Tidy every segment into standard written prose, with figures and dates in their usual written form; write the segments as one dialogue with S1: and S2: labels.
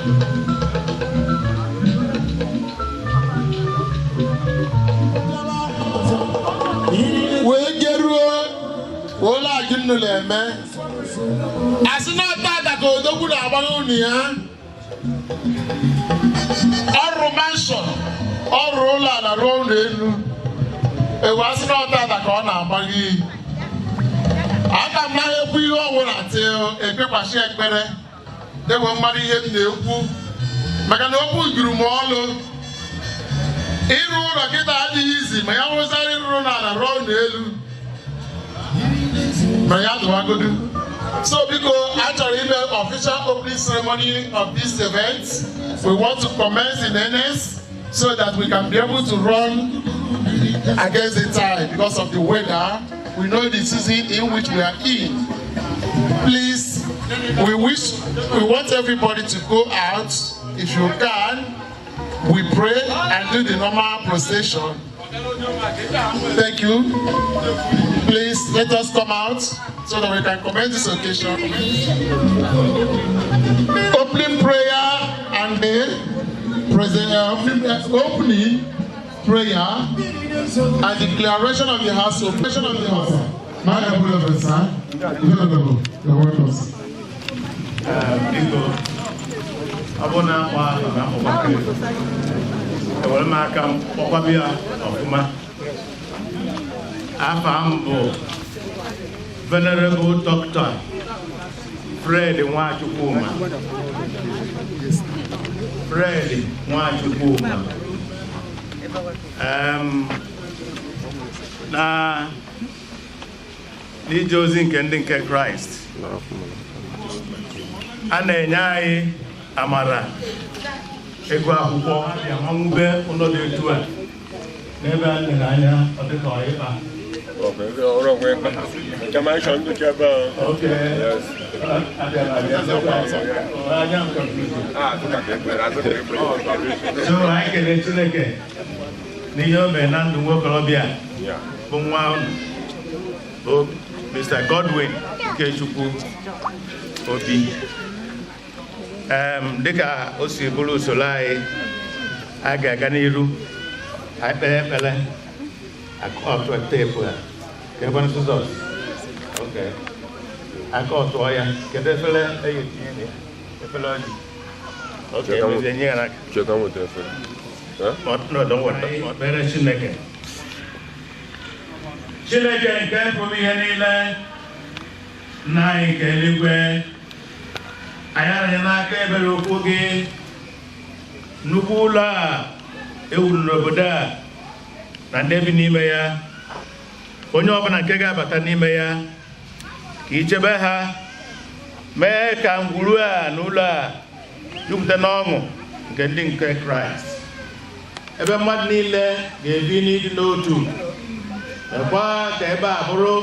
S1: We get all I can do, man. As not that go to put our here. All romantion, all roll around it was not that corner, Maggie. I can now we all until a paper shake better. They will marry him, the Macanopu grew more. He rode a get out easy. My hours are run around the my other so because after the official opening ceremony of this event, we want to commence in earnest so that we can be able to run against the tide because of the weather. We know the season in which we are in. Please, we want everybody to go out if you can. We pray and do the normal procession. Thank you. Please let us come out so that we can commence this occasion. Opening prayer and the opening prayer and declaration of the house. Operation of the house. My brother, son, the word of Abona kwa mabakiri. Ewele maka mkwabia ofuma. Afambo Venerable Doctor Fred Nwachukuma. Fred Nwachukuma. Na n'ije ozi nke ndị nke Christ. A na-enye anyị amara ego akwụkwọ ya manwube ụlọ dị etu a n'ebe a nere anya ọ dịka ọyịba. So anyị kelee Chineke n'ihe o mere na ndụ nwokorobịa bụ nwa unu bụ Mr. Godwin Ikechukwu Obi. Dịka o si bụrụ usoro anyị a ga-aga n'iru anyị kpere ekpere akọtụ teepu a ka ebe Jizọs akọtụọ ya kedu efere eyi tinye efere ọjị enye ya n'aka kpere Chineke nke pụrụ ihe niile nna anyị nke eluigwe anyị anaghị n'aka ebere okwu gị nnukwu ụlọ a ewuru n'obodo a na ndị bi n'ime ya onye ọbụla nke ga-abata n'ime ya ka ichebe ha mee ka ngwuru a na ụlọ a jupụta n'ọṅụ nke ndị nke Kraịst ebe mmadụ niile ga-ebi n'ịdị n'otu ekwa ka ebe a bụrụ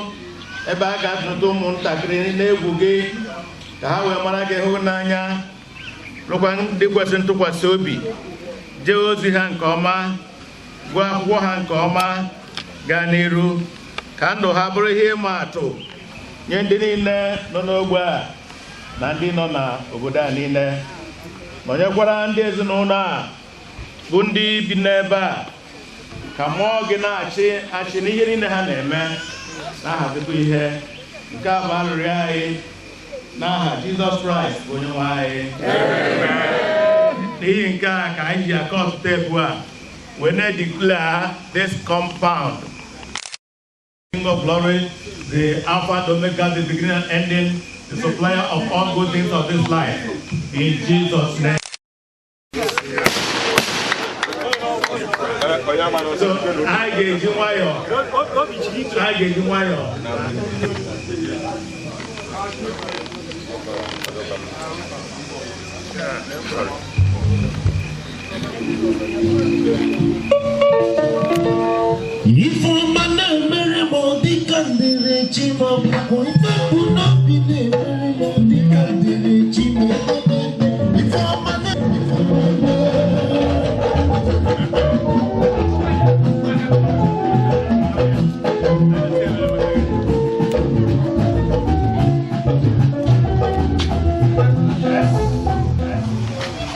S1: ebe a ga-azụta ụmụntakịrị na-egwu gị ka ha wee mara gị hụ n'anya rụkwa ndị kwesịrị ntụkwasị obi jee ozi ha nke ọma gụọ akwụkwọ ha nke ọma gaa n'iru ka ndụ ha bụrụ ihe ịma atụ nye ndị niile nọ n'ogbe a na ndị nọ n'obodo a niile ma nyekwara ndị ezinụlọ a bụ ndị bi n'ebe a ka mmụọ gị na-achị n'ihe niile ha na-eme na-ahazikwa ihe nke a bụ arịrịọ anyị n'aha Jizọs Kraịst onye nwe anyị. N'ihi nke a ka anyị ji akọtụ teepu a wee na-declare this compound King of Glory, the Alpha and Omega, the beginning and ending, the supplier of all good things of this life. In Jesus' name. So I gave you
S2: If a man marry more, they can be regime of if would not be the very more, they can be regime. If a man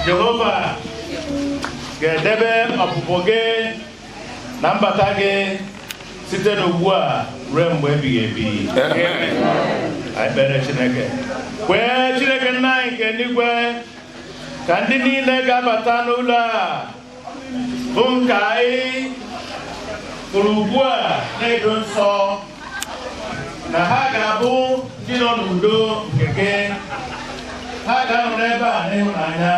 S1: Jehova ga-edebe ọpụpụ gị na mbata gị site n'ugbu a ruo mgbe ebighị ebi. Anyị kpere Chineke. Kwee Chineke nna anyị nke eluigwe ka ndị niile ga-abata n'ụlọ a bụ nke anyị hụrụ ugbu a na-edo nsọ na ha ga-abụ ndị nọ n'udo nke gị. Ha ga-anọ n'ebe a n'ịhụnanya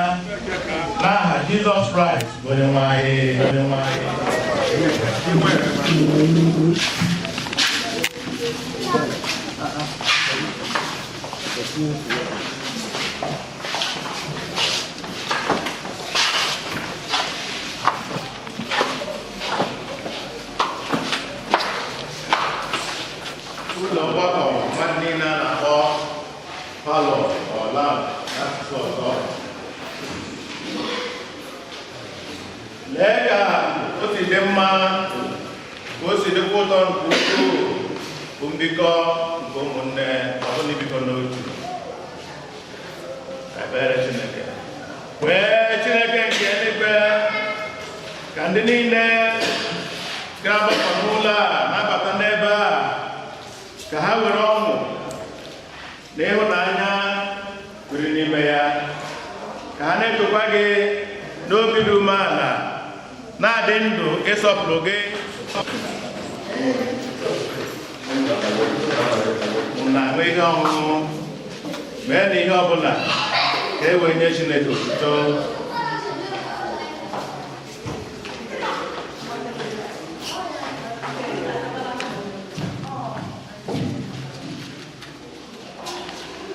S1: n'aha Jizọs Kraịst bụ Onyenwe anyị. Ụlọ mgbakọ mmadụ niile a na-akpọ palọ ọla n'asụsụ ọzọ. Lee ka o si dị mma, ka o si dịkwa ụtọ nke ukwuu bụ mbikọ nke ụmụnne ọbụla ibikọ n'otu. Ekpere Chineke. Kwee Chineke nke eluigwe ka ndị niile ga-agbakọ n'ụlọ a na-abata n'ebe a ka ha were ọṅụ na ịhụnanya biri n'ime ya, ka ha na-etokwa gị n'obi dị umeala, na-adị ndụ ịsọpụrụ gị na ahụ ihe ọṅụṅụ, mee na ihe ọbụla ka e wee nye Chineke otuto.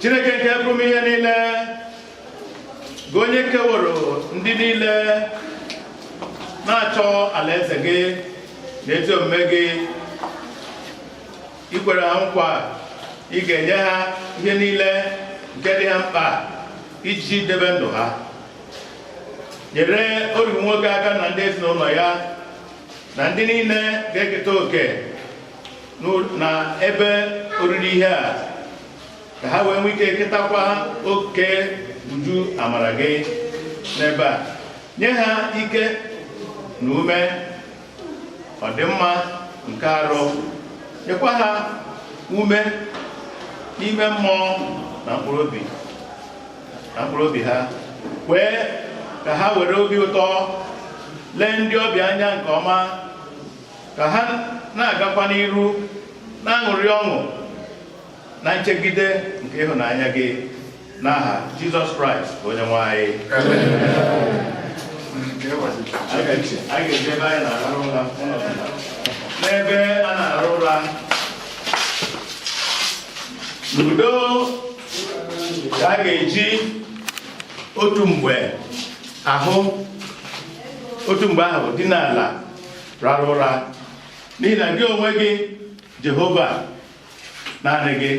S1: Chineke nke pụrụ ihe niile, gị onye keworo ndị niile na-achọ alaeze gị na ezi omume gị, ikwere ha nkwa ị ga-enye ha ihe niile nke dị ha mkpa iji debe ndụ ha. Nyere oru nwoke aka na ndị ezinụlọ ya na ndị niile ga-eketa oke na ebe oriri ihe a, ka ha wee nwee ike ketakwa oke uju amara gị n'ebe a. Nye ha ike na ume ọdịmma nke arụ, nyekwa ha ume n'ime mmụọ na mkpụrụ obi ha. Kwee ka ha were obi ụtọ lee ndị ọbịa anya nke ọma, ka ha na-agakwa n'iru na-aṅụrị ọṅụ na nchegide nke ịhụnanya gị n'aha Jizọs Kraịst Onyenwe anyị. A ga-eji ebe anyị na-arụ ụra n'ebe a na-arụ ụra n'udo, ka a ga-eji otu mgbe ahụ dị n'ala rara ụra, n'ihi na gị onwe gị Jehova naanị gị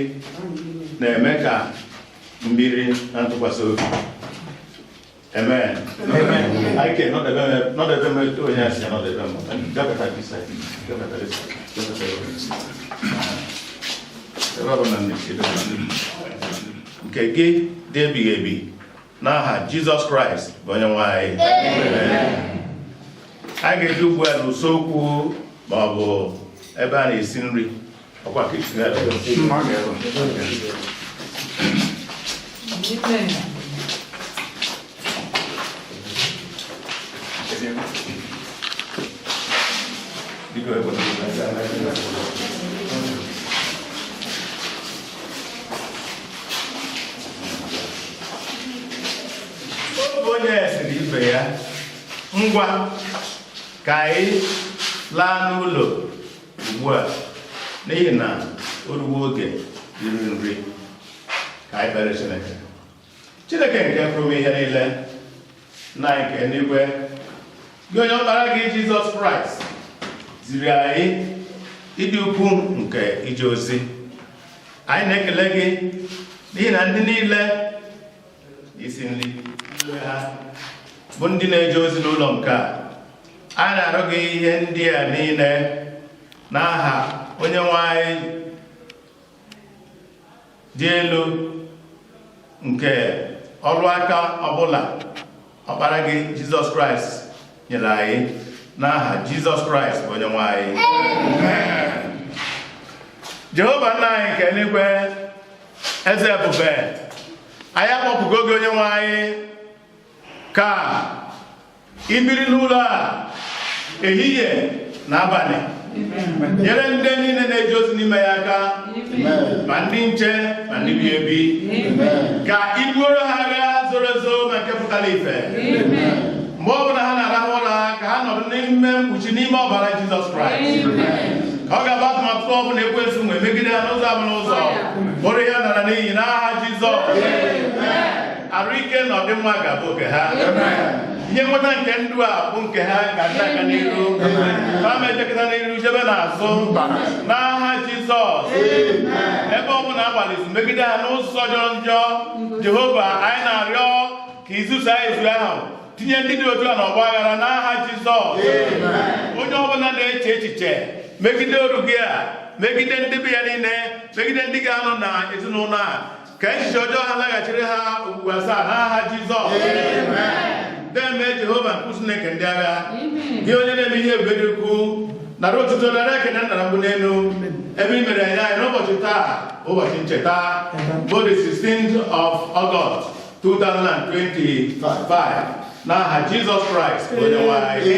S1: na-eme ka mbiri na ntụkwasị obi. Amen. I can not have met to yes, not have them. Gabata beside me. Gabata this. Nke gị dị ebighị ebi n'aha Jizọs Kraịst bụ Onyenwe anyị. A ga-eji ugbu a n'usekwu ma ọ bụ ebe a na-esi nri ọkwa kichin ebe. Onye siri ibe ya, ngwa ka anyị laa n'ụlọ ugbu a, n'ihi na o ruo oge iri nri. Ka anyị kpere Chineke. Chineke nke pụrụ ihe niile, nna anyị nke eluigwe, gị onye ọkpara gị Jizọs Kraịst ziri anyị ịdị ukwu nke ije ozi. Anyị na-ekele gị n'ihi na ndị niile isi nri ha bụ ndị na-eje ozi n'ụlọ nke a na-arịọ gị ihe ndị a niile n'aha Onyenwe anyị dị elu nke ọrụ aka ọbụla ọkpara gị Jizọs Kraịst nyere anyị n'aha Jizọs Kraịst bụ Onyenwe anyị. Jehova nna anyị nke eluigwe, eze ebube, anyị akpọpụgo gị Onyenwe anyị ka ibiri n'ụlọ a ehihie na abalị nyere ndị niile na-eji ozi n'ime ya aka, ma ndị nche ma ndị bi ebi, ka ibuoro ha agha zoro ezo ma nke pụtara ife. Mgbe ọ bụla ha na-arahụ ụra, ka ha nọdụ n'ime mkpuchi n'ime ọbara Jizọs Kraịst. Ka ọ ga-abụ atụmatụ ọ bụla ekwensu nwe megide ha n'ụzọ abụla ụzọ, bụrụ ihe nara n'iyi n'aha Jizọs. Arụ ike na ọdịmma ga-abụ nke ha. Ihe nweta nke ndụ a bụ nke ha ga-aga aga n'iru, ha mejekọta n'iru jebe n'azụ n'aha Jizọs. Ebe ọ bụla agbalịsi megide ha n'ụzọ jọrọ njọ, Jehova anyị na-arịọ ka izusa izu ahụ tinye ndị dị otu a n'ọgba aghara n'aha Jizọs. Onye ọbụla na-eche echiche megide oru gị a, megide ndị be ya niile, megide ndị ga-anọ na ezinụlọ a, ka echiche ọjọọ ha laghachiri ha ugbu asaa n'aha Jizọs. Deme Jehova nke Chineke ndị agha, gị onye na-eme ihe ebube dị ukwuu, nara otuto nara ekele nara mbụ n'elu ebe i mere anyị n'ụbọchị taa, ụbọchị ncheta bụ the 16th of August 2025 n'aha Jizọs Kraịst bụ Onyenwe anyị.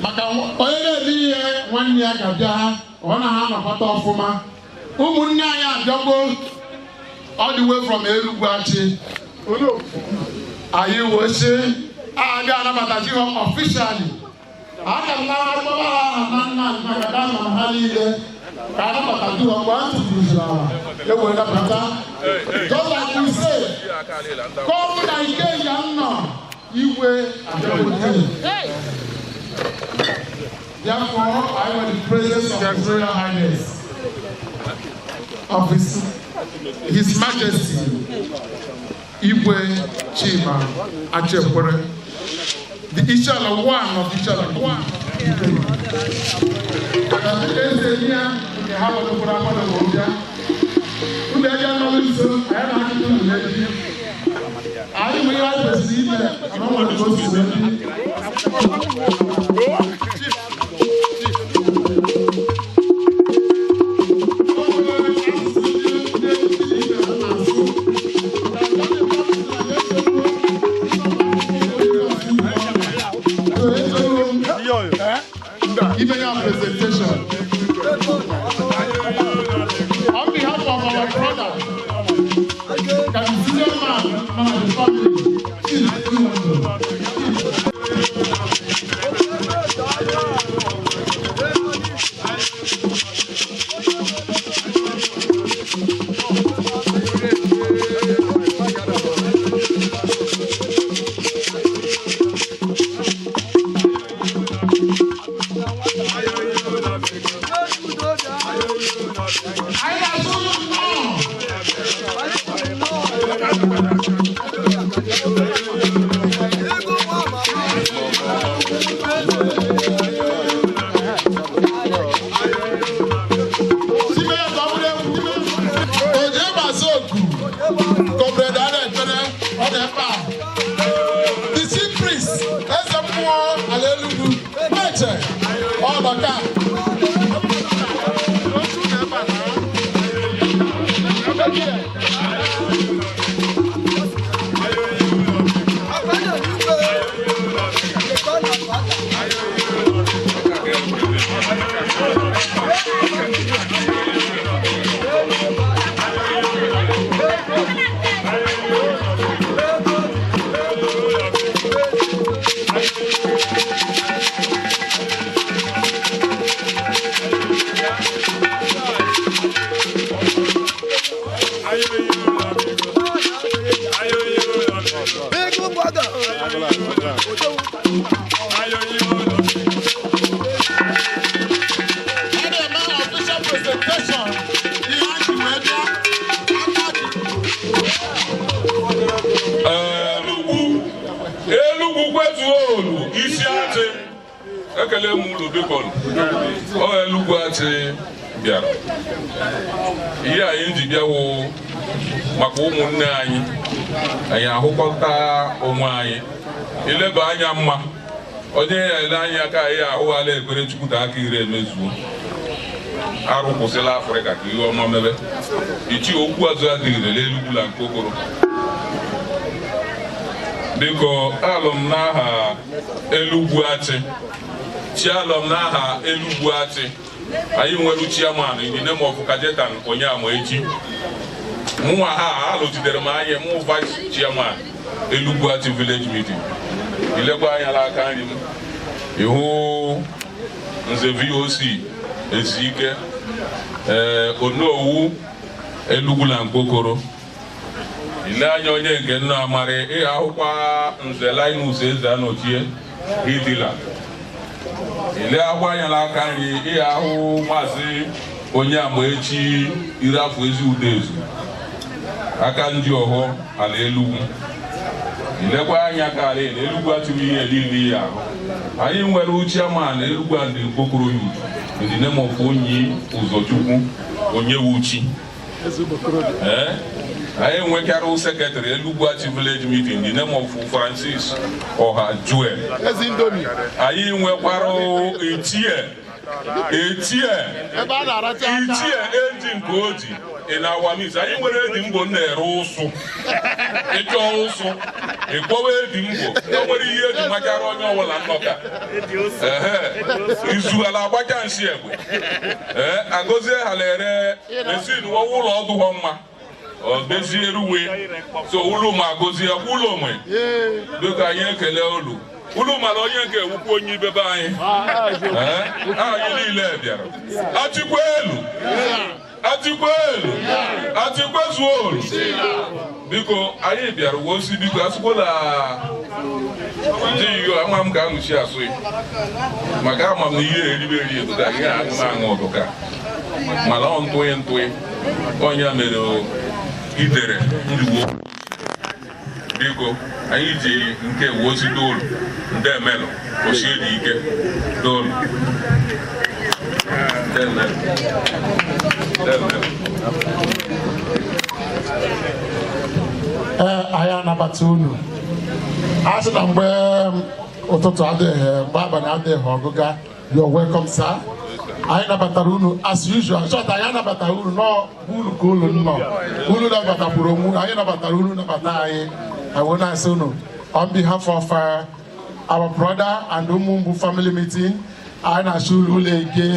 S3: maka onye na-eme ihe nwanne ya ga-abịa ọ na ha nọkọta ọfụma ụmụnne anyị abịago all the way from Elugwachi anyị wee abịa anabatachi ha officially aka m na-akpọba ha na nna nagada ma ha niile ka anabatachi ha mgbe ntị bụziri ala ewere nabata just like we say kọrụ na nke ya nọ igwe abịagote. Therefore, I am in the presence of His Royal Highness, of His Majesty, Igwe Chima Achekwere, the Ishala one of Ishala one. Giving our presentation on behalf of our brother, the senior man of the family.
S4: maka ụmụnne anyị anyị ahụkọta onwe anyị ileba anya mma onye ya ele anya ka anyị ahụghala ekpere Chukwu ka aka ire emezuo arụ kwụsịla Afrịka ka ihe ọma mebe ichi okwu azụ adịghị n'Elugwu la Nkokoro biko alụm n'aha Elugwachi chi alụm n'aha Elugwachi anyị nwere chairman in the name of Kajetan Onyamaechi mụnwa ha alụjidere m anya mụ vice chairman Elugwachi village meeting ilekwa anya n'aka nri m ihu nze VOC Ezike Onowu Elugwu la Nkokoro ile anya onye nke nna amara ị ahụkwa nze Linus Eze-Anochie Idila ile ahụ anya n'aka nri ị ahụ maazị Onyamaechi Irafụ Ezi Udezu aka ndị ọhọ ala Elugwu ilekwa anya ka ala Elugwu atụrụ ihe niile ya ahụ anyị nwere chairman Elugwu and Nkokoro Youth in the name of Onyi Ụzọchukwu Onyewuchi anyị nwekara secretary Elugwachi village meeting in the name of Francis Ọha Joel anyị nwekwara itie etie eji nke oji ị na-awamis anyị nwere edi mgbo na-ere ụsụ ịchọ ụsụ ịkpọwa edi mgbo o nwere ihe eji machara onye ọbụla nnọka izuala agbacha nsi egbe agọzie ha lere mesin ụlọ ọdụghọ mma ọdezie ruwe so ụlọ ma agọzie ụlọ onwe dịka anyị ekele ụlọ mara onye nke ewukwu onye ibebe anyị anyị niile bịara Achịkwezuolu biko anyị bịara wosi biko asụkwala ndị iyo ama m ga anụchi asụ maka ama m na ihe eribe eri ebuga ihe aṅụ ọdụka mana ọ ntụghị onye mere idere ndiwo biko anyị ji nke wosi dolu ndị emelụ osie dị ike dolu
S3: anyị anabata unu a sị na mgbe ụtụtụ adịghị mgbe abalị adịghị ọgụga you're welcome sir. Anyị nabatara unu as usual short anyị nabatara unu n'uru ka unu nọ unu nabatakwuru onwe anyị nabatara unu nabata anyị wee na-asị unu on behalf of our brother and Umumbu family meeting anyị na-achụ ụlọ ege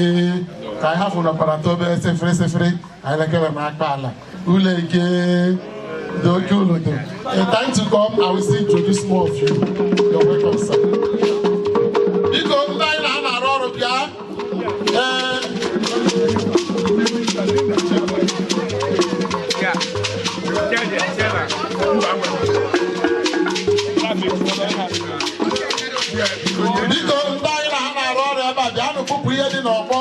S3: ka anyị hafụ nọkwara tobe sefere anyị lekere n'akpa ala ụlọ ege the oke ụlọdo. In time to come I will still introduce more of you. You're welcome sir. Biko ndị anyị na-arụ ọrụ bịa biko ndị anyị na ha na-arụ ọrụ ebe a bịa nụpụpụ ihe dị n'ọgbọ.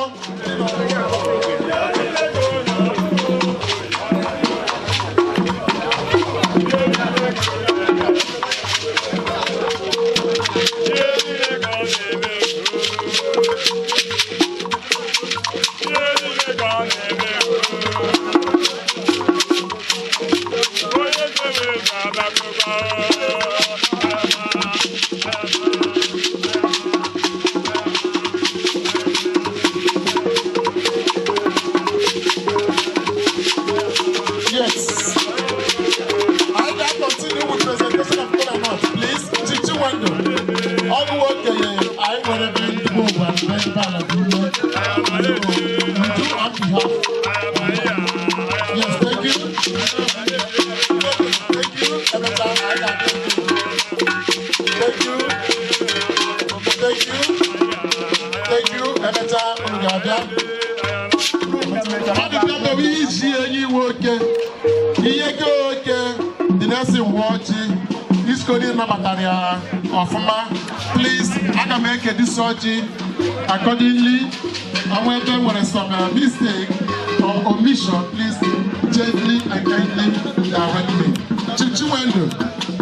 S3: Please, I can make a disorder accordingly. And when there was some mistake or omission, please gently and kindly direct me. Chichiwendo,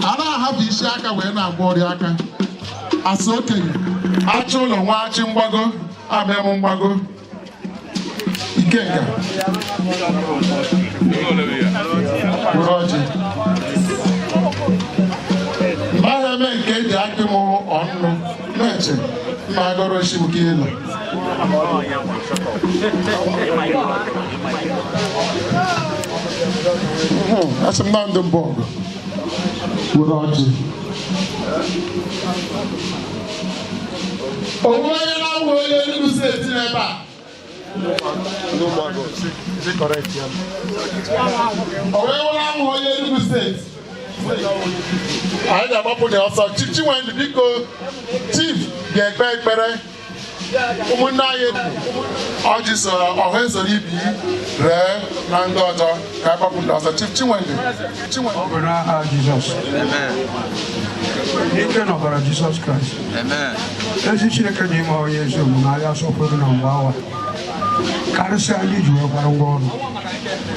S3: I don't have the shaka when I'm Boriaka. As okay, actually, watching Wago, I'm Wago. Ikenga. Roger. Mahame nke dị akị m ọnụ na-eche ma agọrọ shibuka elu. Asị m na ndị mbọ ọgụ were ọjị. Onwe onye na-awụ onye Enugu steeti n'ebe a. Onwe na-awụ onye Enugu steeti. Anyị ga-agbapụ dị ọsọ Chichiwendụ biko chief ga-ekpe ekpere ụmụnne anyị ọjị ọha esoro ibi ree na ndị ọzọ ka agbapụ dị ọsọ Chichiwendụ
S5: n'aha Jizọs ike n'ọbara Jizọs Kraịst ezi Chineke na ime onye ezi omume anyị asọpụrụ na mgbe awa karịsịa anyị ji wekwara ngwa ọrụ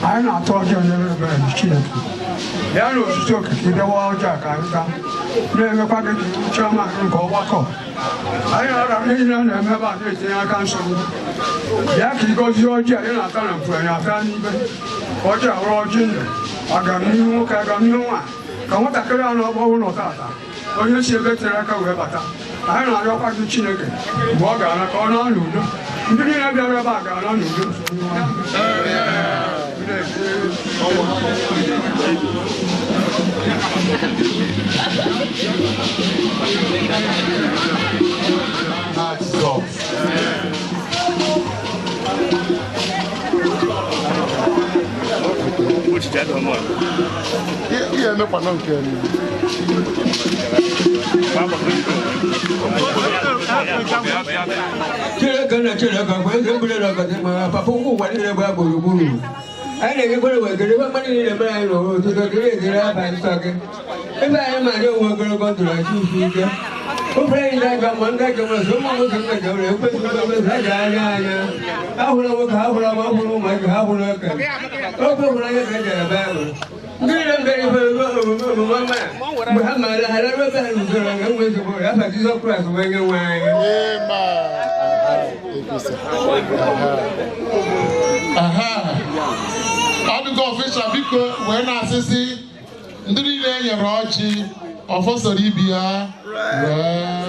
S5: anyị na-atụ ọjọọ nyere ebere Chineke ya na osisi okike dewa ọjọọ ka anyị taa na-emekwa gị chiọma nke ọgbakọ anyị na-ara ihe niile na-eme ebe a na-etinye aka nsogbu bịa ka ịgọzie ọjọọ anyị na-ata na mfu anyị ata n'ibe ọjọọ hụrụ ọjị ndụ agamnihu nwoke agamnihu nwaanyị ka nwatakịrị a na-ọgbọ ụlọ tata onye si ebe tere aka wee bata anyị na-arịọkwa gị Chineke mgbe ọ ga-ara ka ọ na-alụ udo Ndị niile bịara ebe a ga-ala n'udo.
S3: Iya mekwa na nke ni.
S5: Chineke na Chineke kwa eze gbere na ọgọdị ma papa ụkwụ ụwa niile gba gburugburu. Anyị na-egekwere wegere ebe mmadụ niile mere anyị n'ụwa ụtụtụ dịrị ezere aba nsọ gị. Ebe anyị ma ndị onwe ogologo ndụ na chi isi ike. Ofere anyị na-aga ma ndị aga mmasị ụmụ nwoke mmejọ were ekwesịrị gọọmenti ha ji anya anya. Ha hụrụ nwoke ha hụrụ ma hụrụ ụmụaka ha hụrụ okenye. Oge hụrụ anya ka e jere Baịbụl. Ndị niile mbere ifere omume ọma mgbe ha maara ha ebe ha rụzoro nga nwe ezigbo ya afa Jizọs Kraịst wee nye nwe anyị.
S3: Ọ dịka ọfịsha biko wee na-asịsị ndị niile e nyere ọchị ọfọsọrọ ibi ya wee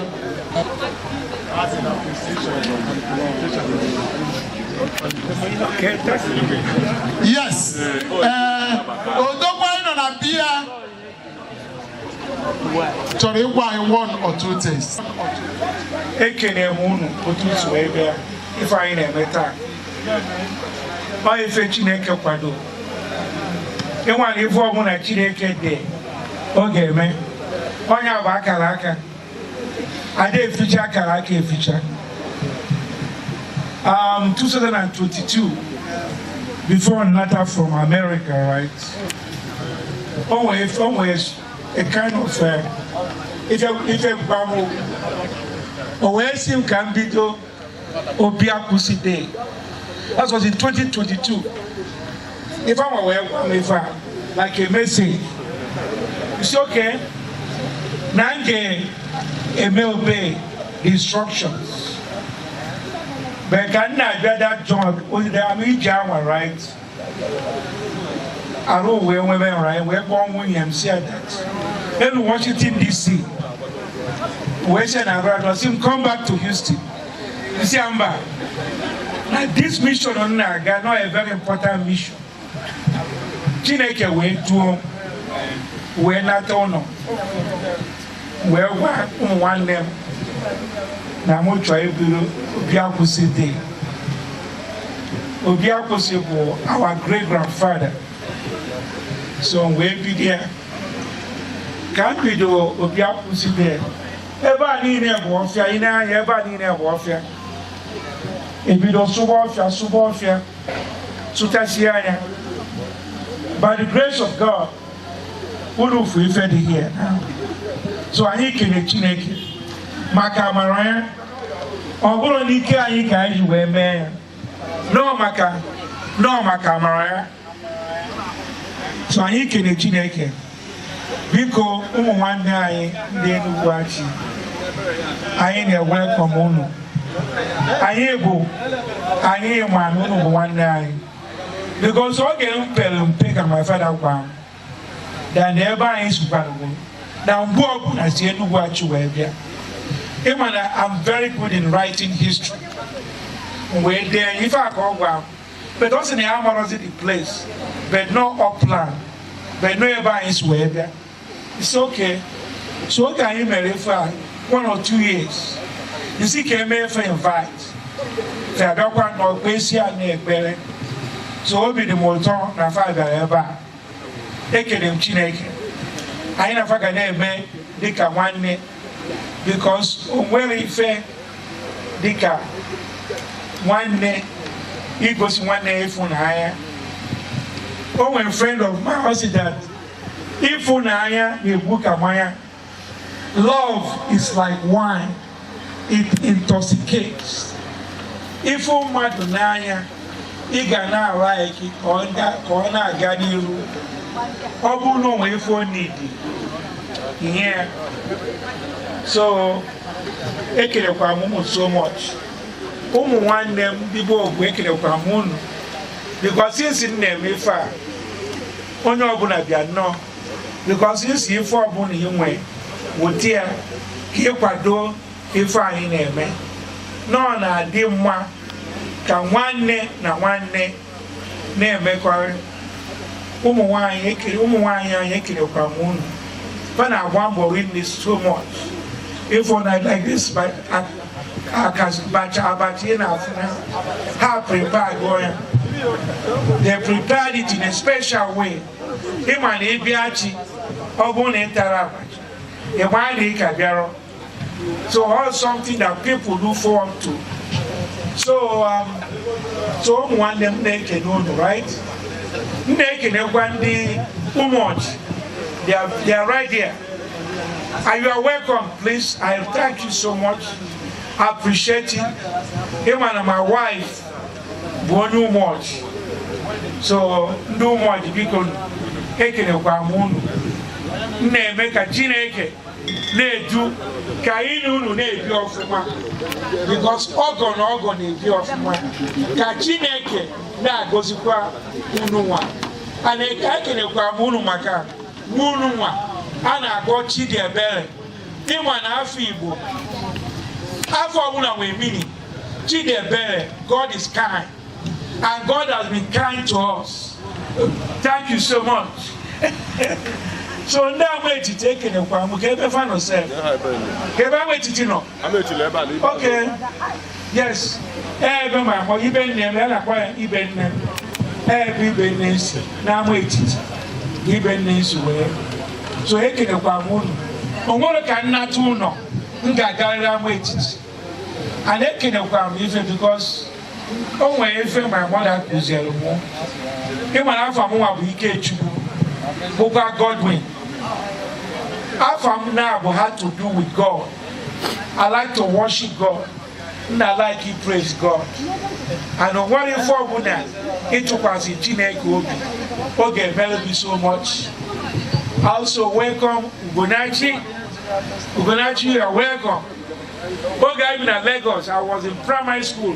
S3: yes odogwu anyị nọ na biya chọrọ ịgwa anyị one or two things.
S6: Ekene m unu otu isi wee bịa ife anyị na-eme taa ọ ife Chineke kwado ịnwale ife ọbụla Chineke dị ọ ga-eme onye bụ akara aka ada eficha akara aka eficha 2022 before Nata from America, right? Always a kind of if a bamboo always him can be do Obiakusi Day. That was in 2022. If I'm aware if I like a message, it's okay. Nange may obey the instructions. But can I get that job? I'm in Jama, right? I don't know where right? We're going William said that. In Washington, D.C., Western Nevada, him come back to Houston. You see, I'm back. Now, this mission on Naga, not a very important mission. Chineke went to where not on where one them. Na mo try Obiakusi Day. Obiakusi was our great grandfather. So we be there. Can't we do Obiakusi Day? Ever need a warfare, ever need a warfare. If we don't subwarfare, Sutasiana. By the grace of God, we do free fed here now. So I need to Chineke. Maka maraya ọbụrụ n'ike anyị ka anyị wee mee ya nọ maka maraya so anyị kene Chineke biko ụmụ nwanne anyị ndị Enugu achị anyị na-welcome unu anyị ma na unu bụ nwanne anyị because oge m pere mpe ka my father gwa m dan ebe anyị sụkwanụ na mgbe ọbụla si Enugu achị wee bịa. I'm very good in writing history. When there, if I go well, but also the Amaros the place, but no upland, but no ever is where there. It's okay. So can you marry for 1 or 2 years? You see, can me for invite. They don't want no place here near Berry. So will be the Molton, my father ever. They can them Chineke. I never can name they can one name. Because when we fair, Dika, one day, he goes one day from higher. Oh, my friend of mine said that if on higher, you book a Maya, love is like wine, it intoxicates. If on Madonaya, he gonna like it, corner Ganiru, Obu no way for needy. Yeah. So, ekele kwa mumu so much. Umu one them people ekele kwa munu. Because since in them if onye ọbụla bịa no. Because since if ọbụla inwe wotia ka ịkwado ife anyị na-eme. No na adị mma ka nwanne na nwanne na-emekọrị. Ụmụ nwaanyị anyị ekelekwa m unu. When I want to read this so much, if one like this, but I have prepared going. They prepared it in a special way. Him and Ebiachi, Obon Interact. So all something that people look forward to. So one them naked on, right? Naked one day much. They are right here. And you are welcome, please. I thank you so much. I appreciate it. Him and my wife won't do much. So do much because make a chineke na-edu ka unu na-ebi ọfụma because ọgọ na-ebi ọfụma ka chineke na-agọzikwa unu nwa ana ekelekwa m unu maka unu nwa a na-agọ Chidiebere ịma na afọ Igbo afọ ọbụla nwere meaning. Chidiebere, God is kind and God has been kind to us. Thank you so much. So now wait to take in a farm. Okay, okay. Yes. Every man, even them, even them. Every business. Now wait it. Even this way. So he can a farm. Ongola cannot know. Nga wait it. And they can a farm even because when if my mother is zero more. Even after more we get you. Boba Godwin. Afam now had to do with God. I like to worship God. And I like to praise God. And on what if for that, it took us in Chineke Obi. Okay, thank you so much. Also welcome Ugonachi. Ugonachi, you are welcome. Okay, I'm in Lagos. I was in primary school.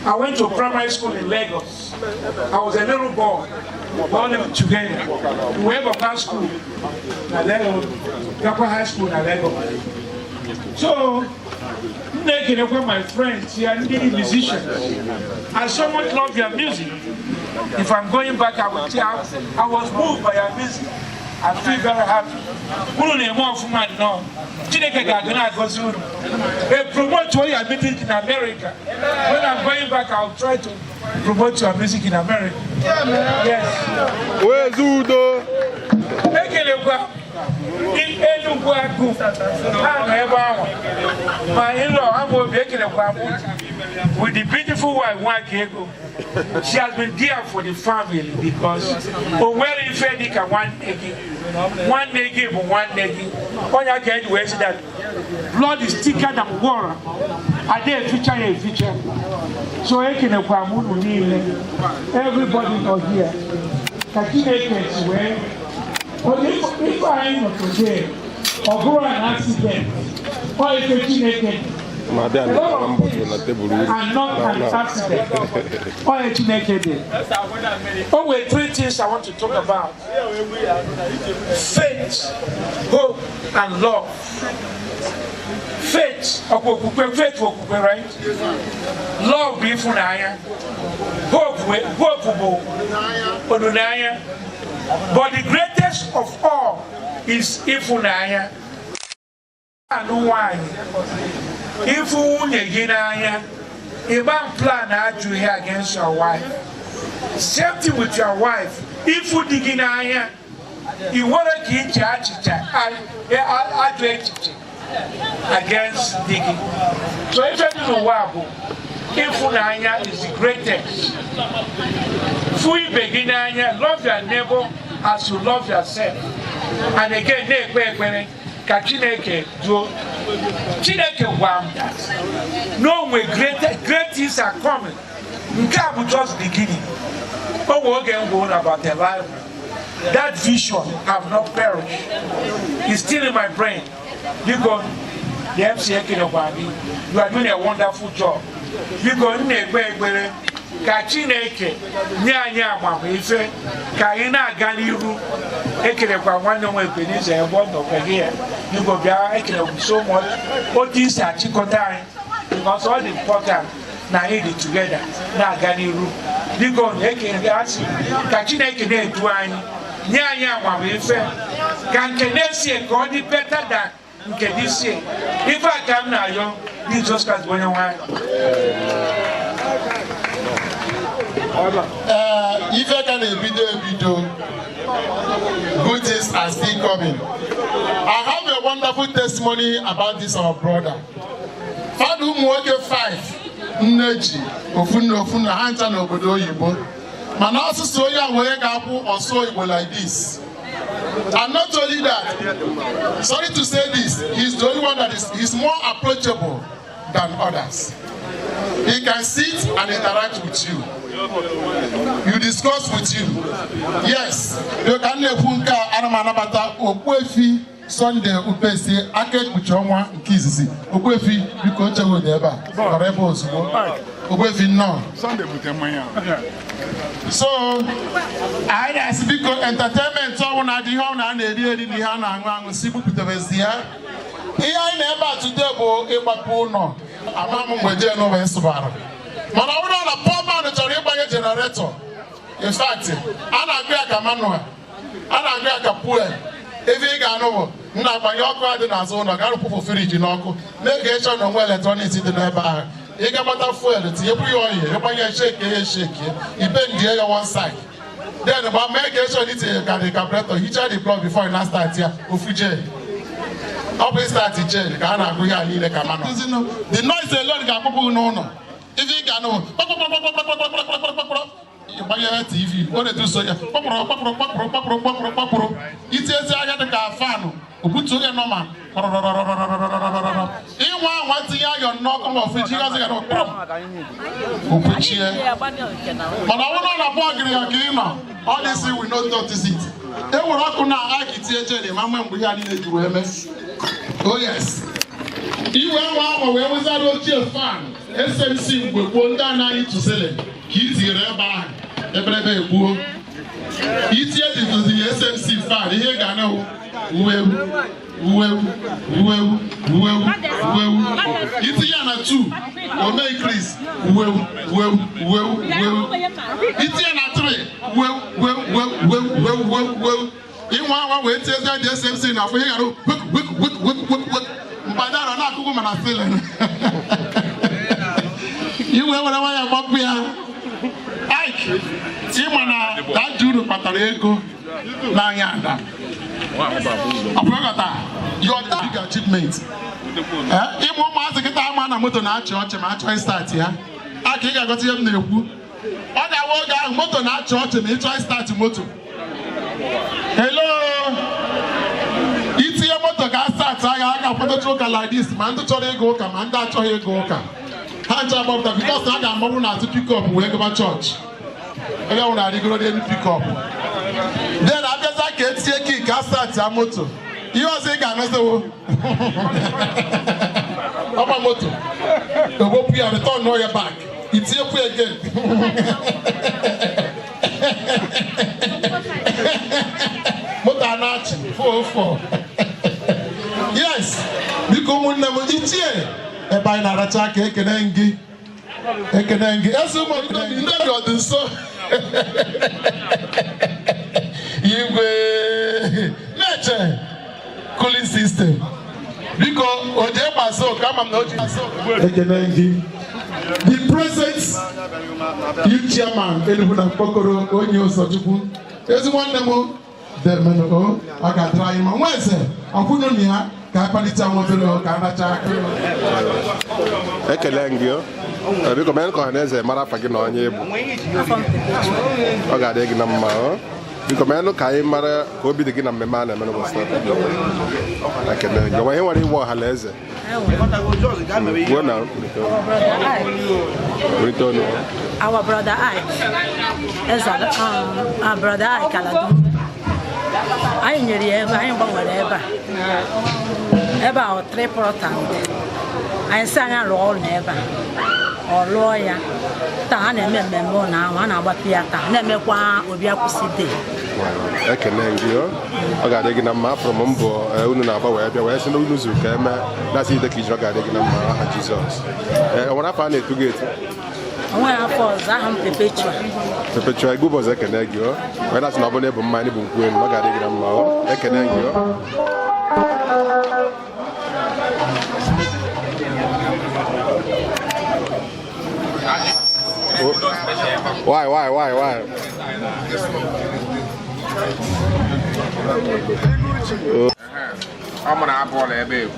S6: I went to primary school in Lagos. I was a little boy. All them together. We have a class school. Gapa High School in Lagos. So, my friends, they are musicians. I so much love your music. If I'm going back, I will tell I was moved by your music. I feel very happy. They promote what you are meeting in America. When I'm going back, I'll try to promote your music in America. Yes.
S7: Where's Udo?
S6: My in-law, I'm with the beautiful wife, she has been there for the family because when you fed it one negi, all you get is that blood is thicker than water. I did feature. So everybody not here. But if I am not today, or go an accident, or if I'm not an accident, or a naked. Oh, wait, three things I want to talk about: faith, hope, and love. Faith, right? Love, hope, but the greatest of all is Ifunanya. And why? Ifunanya, a man plan you here against your wife. Same thing with your wife. Ifunanya, you want to get against digging. So if you know what, Ifunanya is the greatest. Fui beginanya, love your neighbor as you love yourself. And again, Chineke do Chineke want that. No way great things are coming. God will just beginning. But we're again going about their life. That vision have not perished. It's still in my brain. Because the MCA you are doing a wonderful job. Because ka Chineke nye anyị amamife ka anyị na-aga n'ihu ekelekwa nwanne m Ebenezer ebe ọ nọ ya biko bịa ekele so much otu isi achịkọta anyị because all the important na anyị dị together na-aga n'iru biko na-ekele asị ka Chineke na-edu anyị nye anyị amamife ka nke na-esie ka ọ dị better than nke dị sie ife a ka m na-ayọ Jizọs Kraịst bụ onye nwe anyị.
S3: Ife can ebido. Good things are still coming. I have a wonderful testimony about this our brother. Fadu Mwoke 5 Nneji Ofuna Hanta no obodo oyibo. Mana asụsụ onye ahụ onye ga-akwụ ọsụ Igbo like this. And not only that, sorry to say this, he's the only one that is more approachable than others. He can sit and interact with you. You discuss with you. Yes, you can nefunka aramanabata okwefi Sunday upesi ake kuchomwa nkizisi. Okwefi biko chewo deba. Orebo osugo. Okwefi no. Sunday butemanya. So, I as biko entertainment so una di ho na eri ni ha na angu sibu putebezia. Iya na today bo igbapu no. Amamu mweje no we subara. Mana we na poor man chori igbanye generator. In fact, ana agbe aka manual. Ana agbe aka fuel. If you ga no na agbanye ọkụ adị n'azụ ụlọ ga rụpụ fridge n'ọkụ. Na-ege echo na nwe electronics dị n'ebe ahụ. Ị ga-agbata fuel tinye bụ ya oyi, ịgbanye shake. Ibend ya one side. Then ba make echo ni tinye ka the carburetor hicha the plug before you start ya. Ofu je. Ọ bụ start je ka a na-agụ ya niile ka manual. The noise alone ga-akpụpụ n'ụlọ. If you can know, TV, what they do so ya. It is I got a fan. Put to your normal. In one thing, you're not going to finish. You guys got a problem. But I will not bargain again. All this we not notice it. They were not going to act it. Mamma, we had it to MS. Oh, yes. You were where was that old fan? SMC will go down to sell it. He's here by every poor. It's yet into the SMC fan. Here, Gano. It's Yana 2. Or make Chris. It's Yana 3. In one way, it says that the SMC now for here. But that not woman are feeling. You were whatever I want here. Ike, Timana, that Judo Patarego, Nayanda. Your big achievement. If one man to get that man, I'm going to church and I try start here. I think I got him the who. Other world, I'm going to church and try start motor. Hello. It's your motor gas starts. I put a choker like this. Man, to try to go come and that's how you go come. Hands up of the because I got more to pick up when I go to church. I don't want to go there to pick up. Then I guess I can't see a kick. I start a motor. You are saying I know. Up a motor. The hope you have returned on your back. It's your way again. Motor 404. Yes, because when we eat here, a binary attack, a canangi. As someone got this so. You nature cooling system. Because Ojema so come and not the present youth chairman, Eluna Pokoro, Onyo Sojuku. There's one demo. The man, I can try him. Where's it? I'm putting here. Capalita Motoro, Canada.
S7: Ekelengio. Because men can as a marapagin on you. I got egg number. Because men look, I mara go be the kin of my man and was not. I can go away what he was. Go now. Return.
S8: Our brother I. As our brother I can. I nearly ever, I am whatever. About 3 Protestant. I sang a roll never. Or lawyer. Tan and member now, one about theatre. Never one will be a city.
S7: ekene gị ọ ga-adị gị na mma afọ m mbụ unu na-agba wee bịa wee sị na unu zuru ka eme na-asị ide ka ijiri ọ ga-adị gị na mma aha Jizọs nwere afọ a na-etu gị etu
S8: onwe afọ ọzọ aha m Perpetua
S7: igbu ụbọchị ekene gị wee na-asị na ọ bụla ịbụ mma ịbụ nkwu elu ọ ga-adị gị na mma ekene gị Why?
S9: I'm gonna have all that, baby.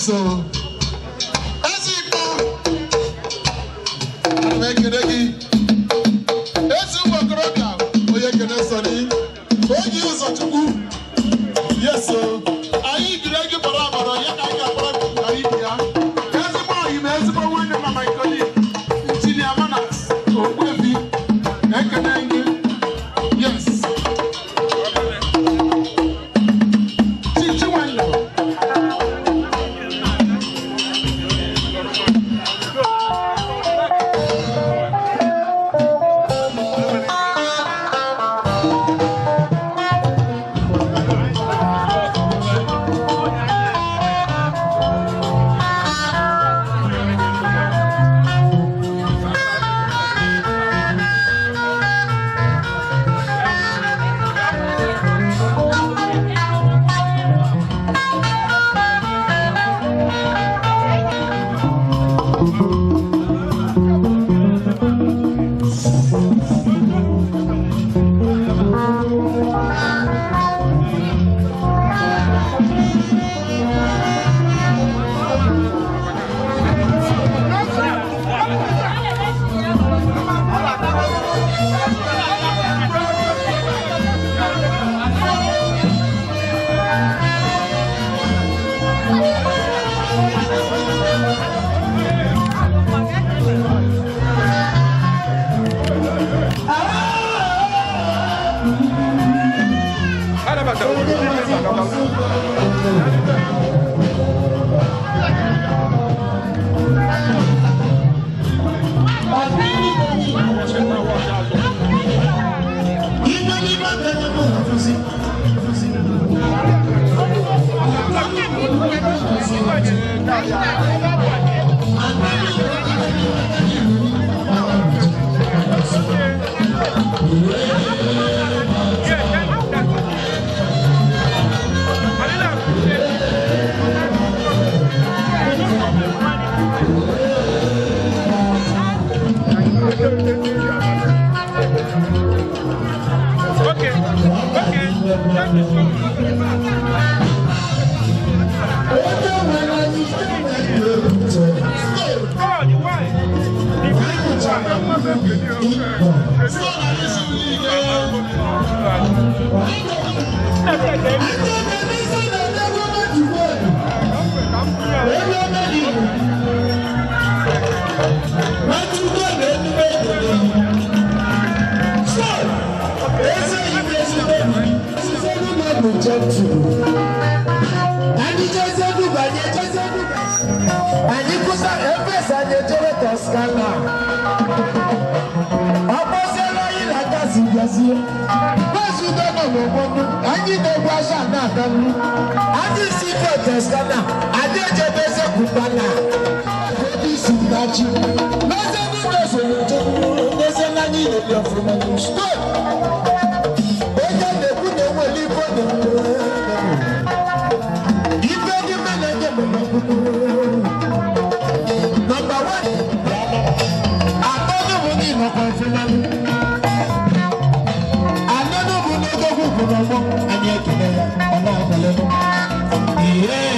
S3: So, as you go, make it again. As you walk around, we can study. What you such a good? Yes, sir. I eat like a parabara, I eat ya. As a boy, you may as a boy, my colleague. Chilia Manas, or Webby, yes. Yeah.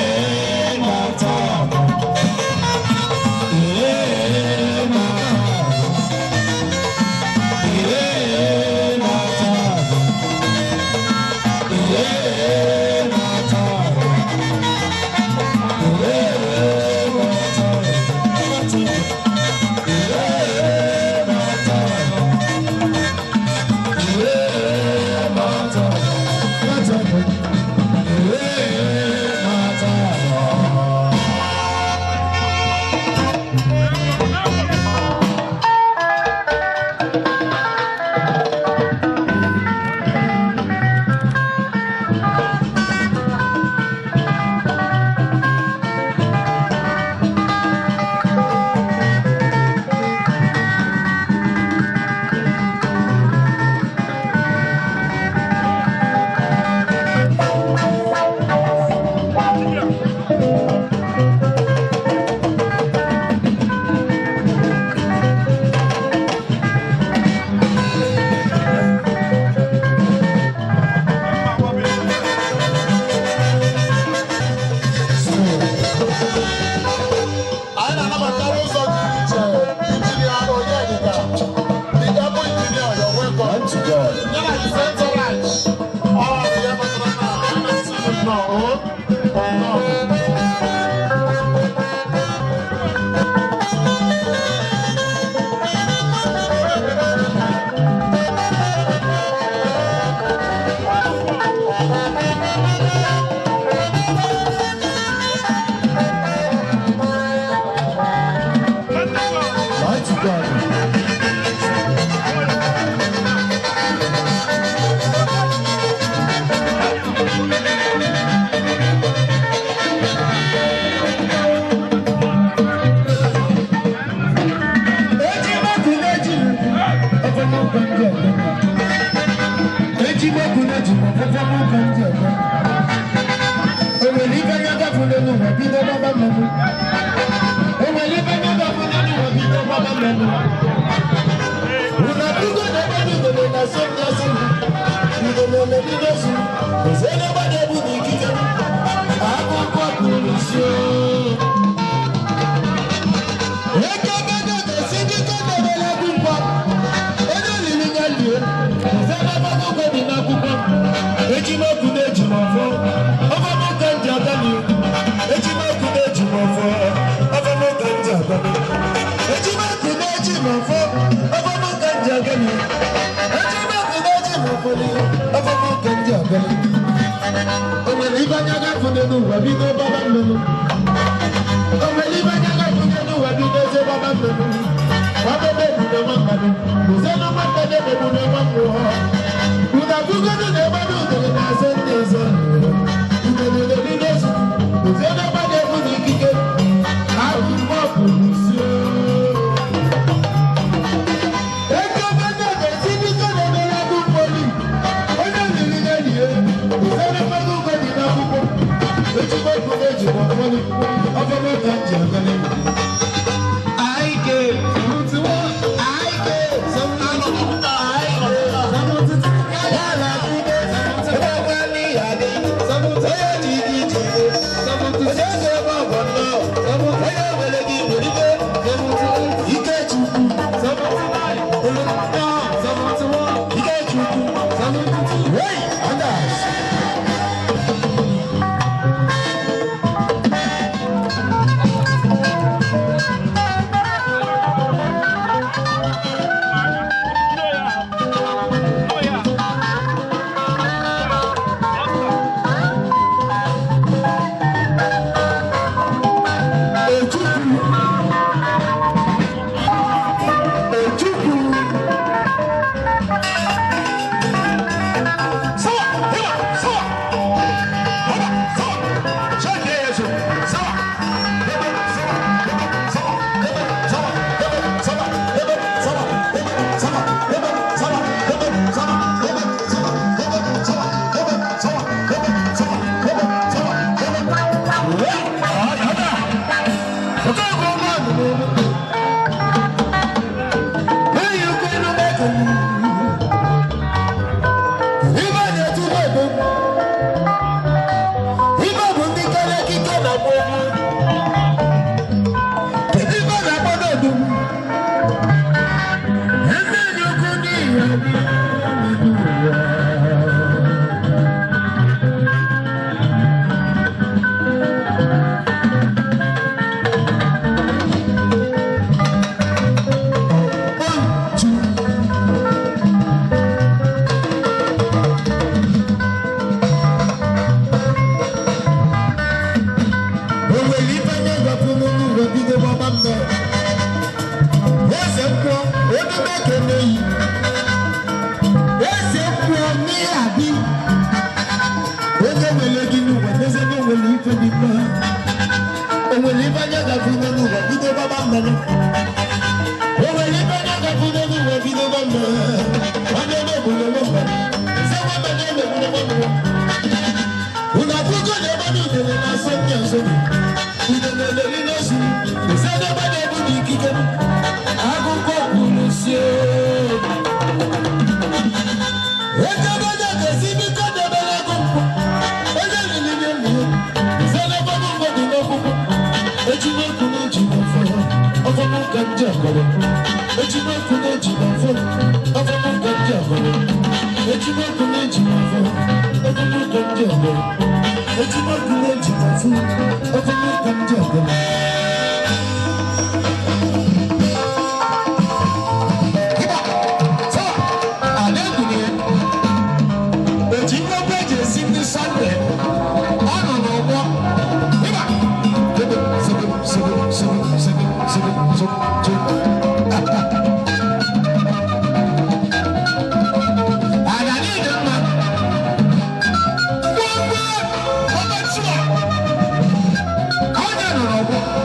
S2: Come on,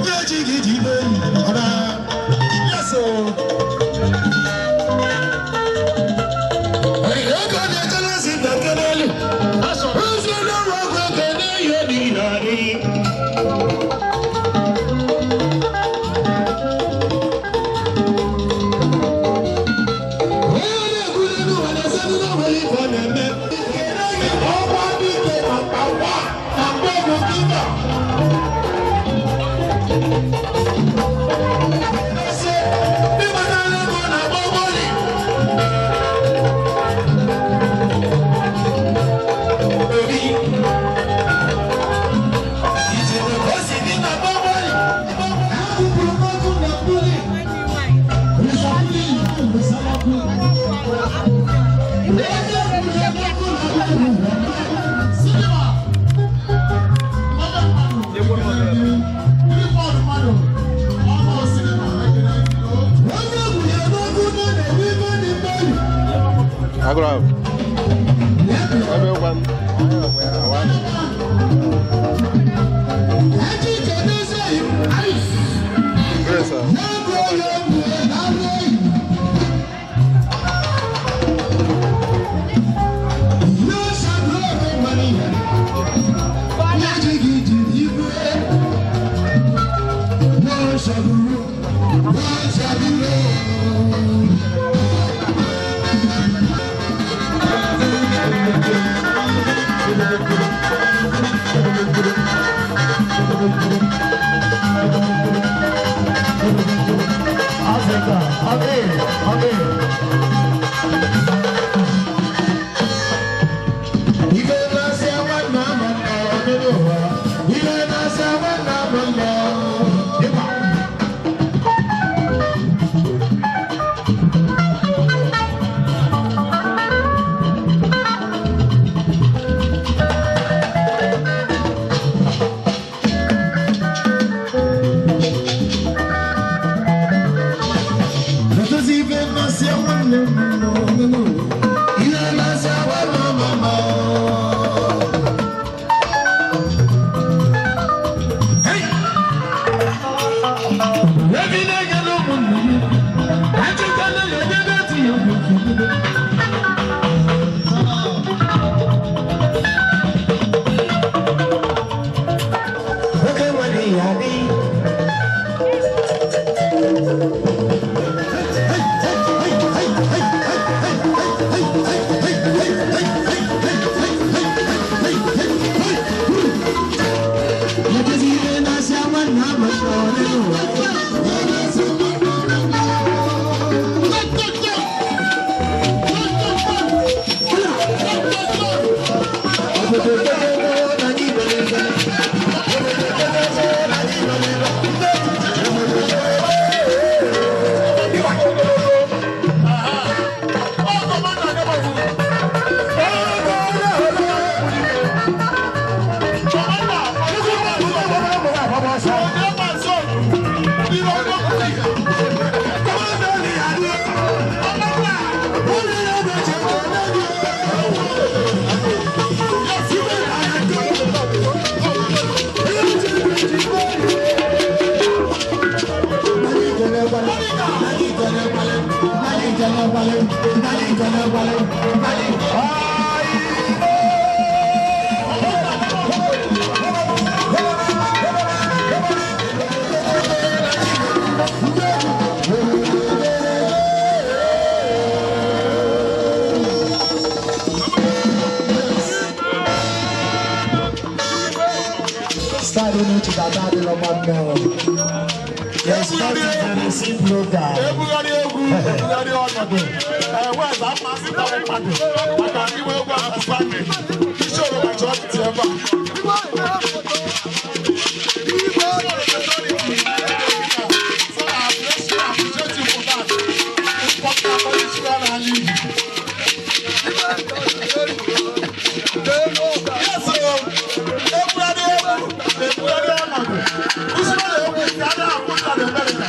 S2: Yeah, Starting to that bad of one now. Yes, very simple guy.
S3: Everybody on the where's that massive party? I can't even go out to find me. Show them my church to ever. So I bless you and appreciate you for that. Fuck that, but it's well and leave. Yes, sir. Everybody on the who's not able to gather and put that in America?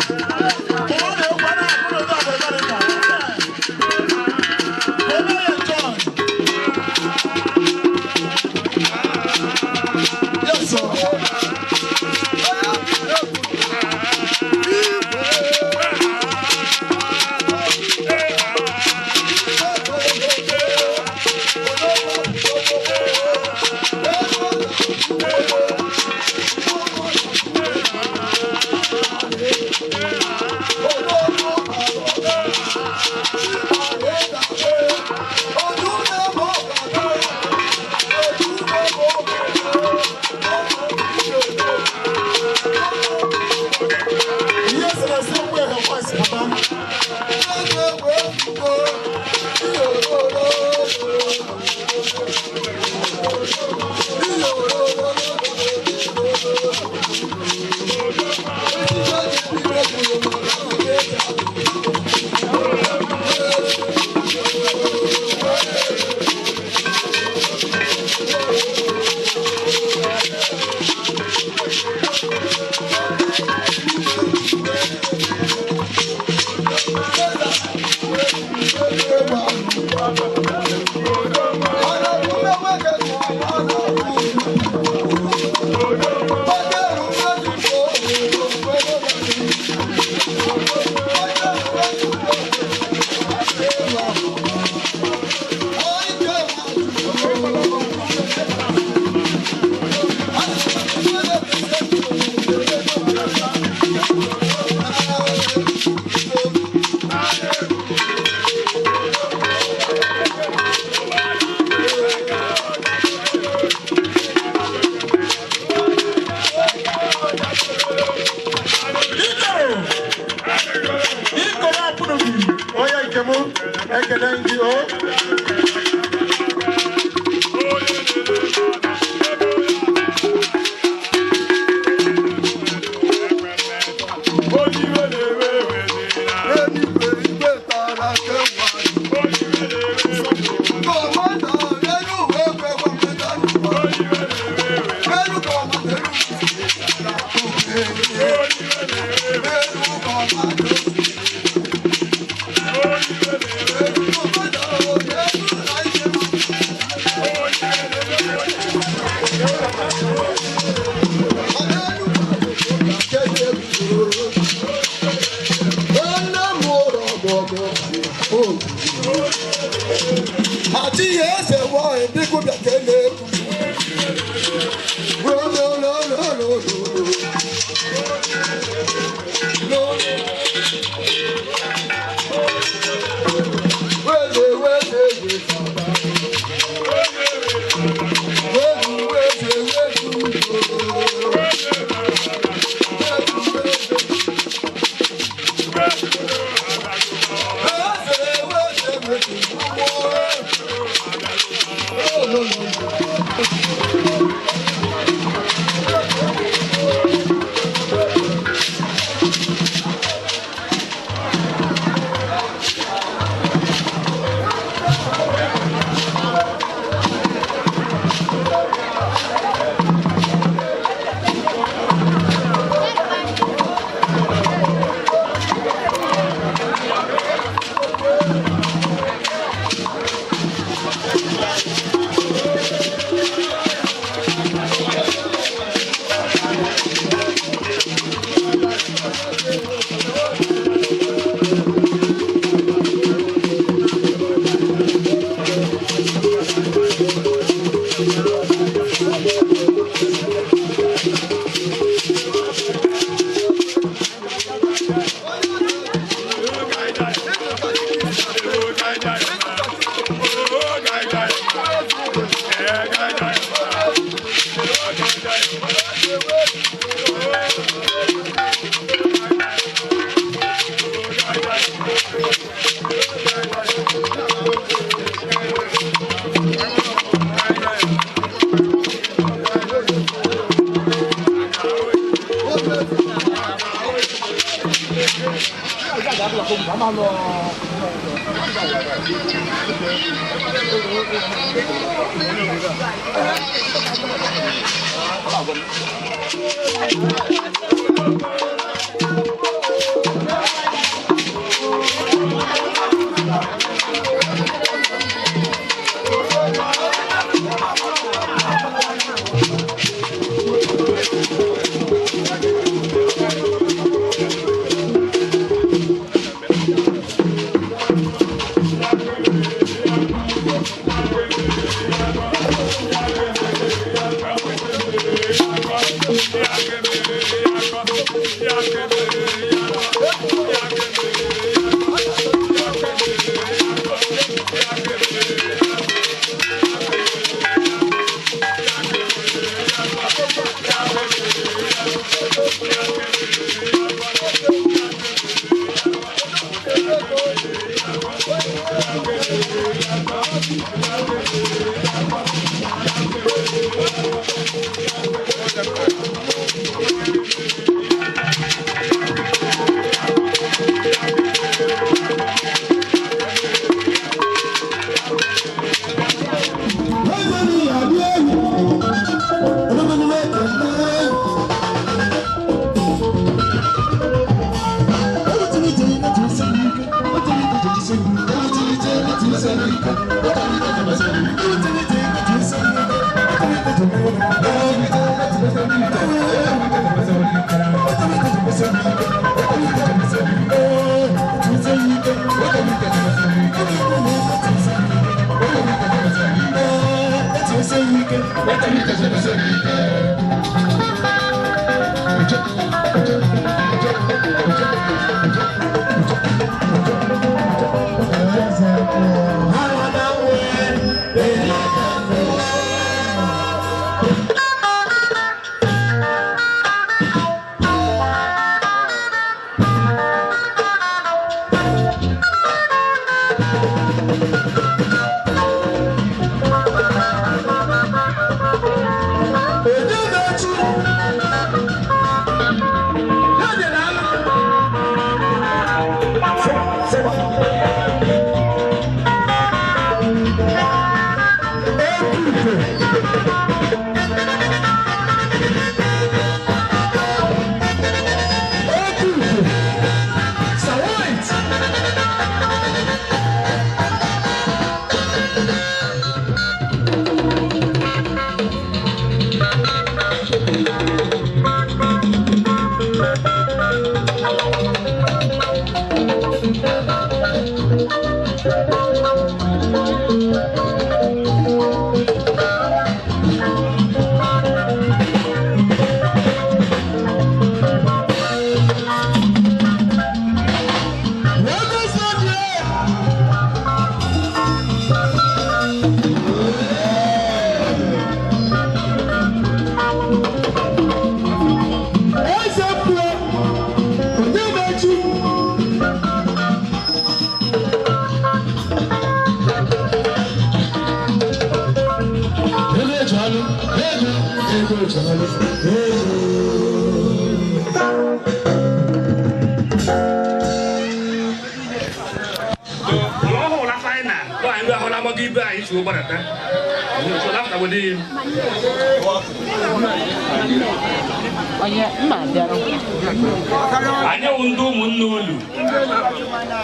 S10: Anya undu munulu.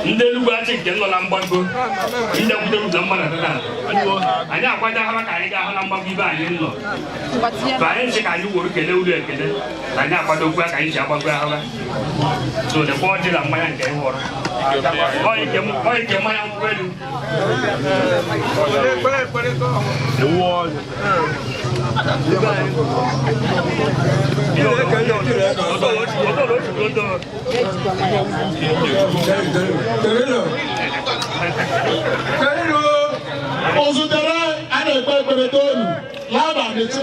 S10: Ndelu bache kenno lambango. Inda kudu zamana tata. Anya kwada hama kai ga hana mbagi ba yenno. Ba en se kai wuru kele ulu ekele. Anya kwada ku kai sha bango hawa. So the body la maya kai woro. Oi ke maya kwelu. The wall.
S3: Ozutere a na-ekpe ekpere toolu laba na-eche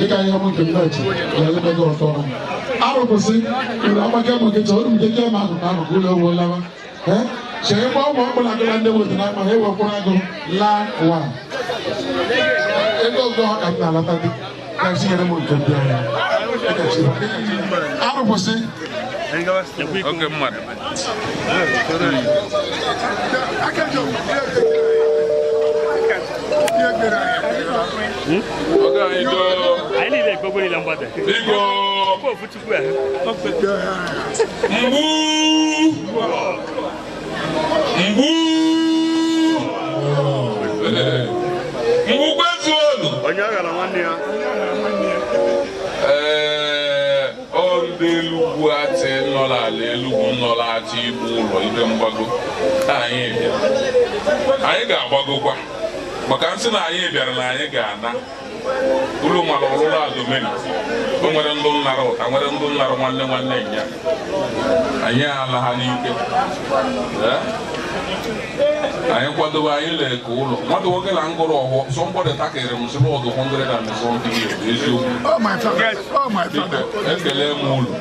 S3: Jika yang mungkin baca, yang lebih berdoa. Apa sih? Kalau apa kamu kita orang kita mahu kamu gula gula apa? Saya mau pulang ke London untuk nak mahu pulang ke Lawan. Itu gua kata lah tadi. Kasih yang mungkin dia. Apa sih?
S4: Oke, Mat. Oke, itu.
S10: Ini deh, kau boleh lambat deh.
S4: Igo.
S10: Kau fucuk ya.
S4: Mbu kwezulu.
S10: Onyaga la mania.
S4: Elugwu ati nọla ala Elugwu nọla ati ibu ụlọ ibe mgbago anyị ga-agbagokwa maka nsị na anyị bịara na anyị ga-ana ụlọ mara ọlụlụ adomeni o nwere ndụ nnara ụta nwere ndụ nnara nwanne nwanne nya anyị ala ha n'ike anyị kwadobe anyị leke ụlọ nwata nwoke na ngụrụ ọhụụ sọmbọdị takịrị m sịrị ọdụ 170 eziokwu ekele m ụlọ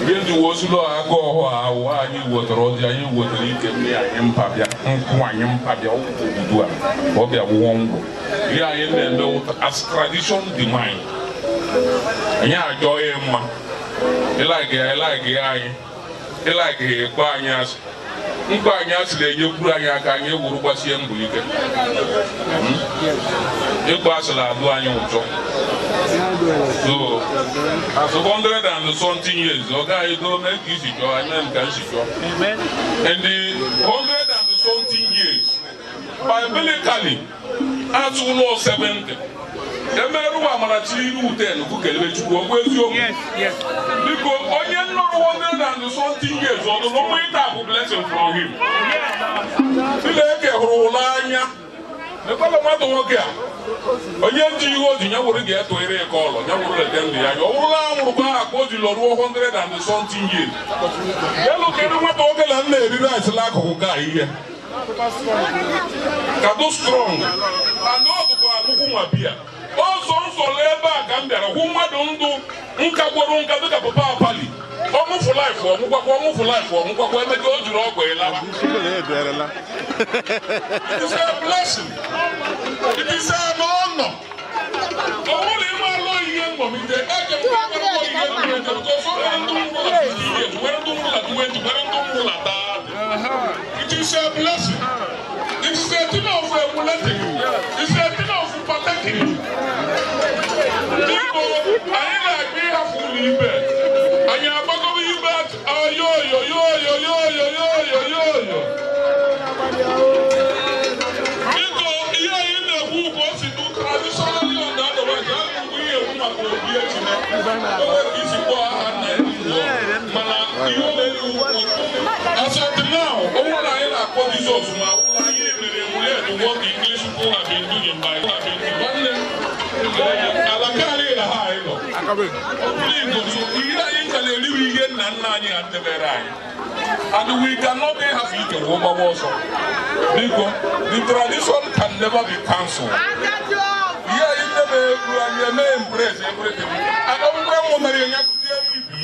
S4: ihe ji wozulo agụ ọhụụ ahụ anyị wetara ọdị anyị wetara ike mmiri anyị mpabịa nkwụ anyị mpabịa obodo a ọ bịa wụọ ngwụ ihe anyị na-eme as tradition divine anyị ajọ ya mma ịlaghị ya anyị ịlaghị ya ekpe anyị asị mkpa anyị asịrị enyekwuru anyị aka anyị ewuru gbasie mbọ ike ịkpa asịrị adụ anyị ụtọ so as 100 years ọ gaghị go mee ka isi chọọ anyị mee ka nsi chọọ and the 100 years biblically atụ ụlọ 70 emerụ Amarachi iru 10 kwukelebe Chukwu ọgwụ eziokwu biko onye nnọrọ 100 years ọdụlụ mma ịta bụ blessing from him Chineke hụrụ ụlọ anya ekwela mmadụ nwoke a onye ji ihe oji ya were ga-etụghere ka ọlọ ya were lete ndụ ya ọ bụrụla anwụrụkwa aha ka o ji lọruo 100 years elu kedu nwata nwoke na nna eriri asịla akụkụ ka ihe kado strong and ọdụkwa akwụkwọ nwa bia ọzọ nsọrọ ebe a ka m bịara hụ mmadụ ndụ nka gwọrọ nka dịka papa apali ọmụfụ laịfụ ọmụkwakwa emeka o jiri ọgwụ ịlaba it is a blessing it is an honor ọ bụrụ ime alụ ihe mmọmite eje nwere ndụ nwụla taa it is a blessing it is a thing of emulating it is a thing of partaking biko anyị na-agba ịhafụ ụlọ ibe anyị agbagobe ibe oyoyoyoyoyoyoyoyoyoyo biko ihe anyị na-ekwu ka o si dị traditionally on the otherwise a na-ekwu ihe ekwu maka obi ejine onwere isi kpọọ aha nna mana ihe na-eru as of now onwe na anyị na-akpọ Jizọs ma anyị mere emule to what the English people have been doing by alakari la ha anyị nọ ihe anyị ka na-eriwe ihe nna nna anyị ha tebere anyị and we cannot have ike wụ gbagba ọsọ biko the tradition can never be cancelled ihe anyị tebe egwu anyị eme embrace everything and ọgwụgwọ mụtara ya kụzie ibi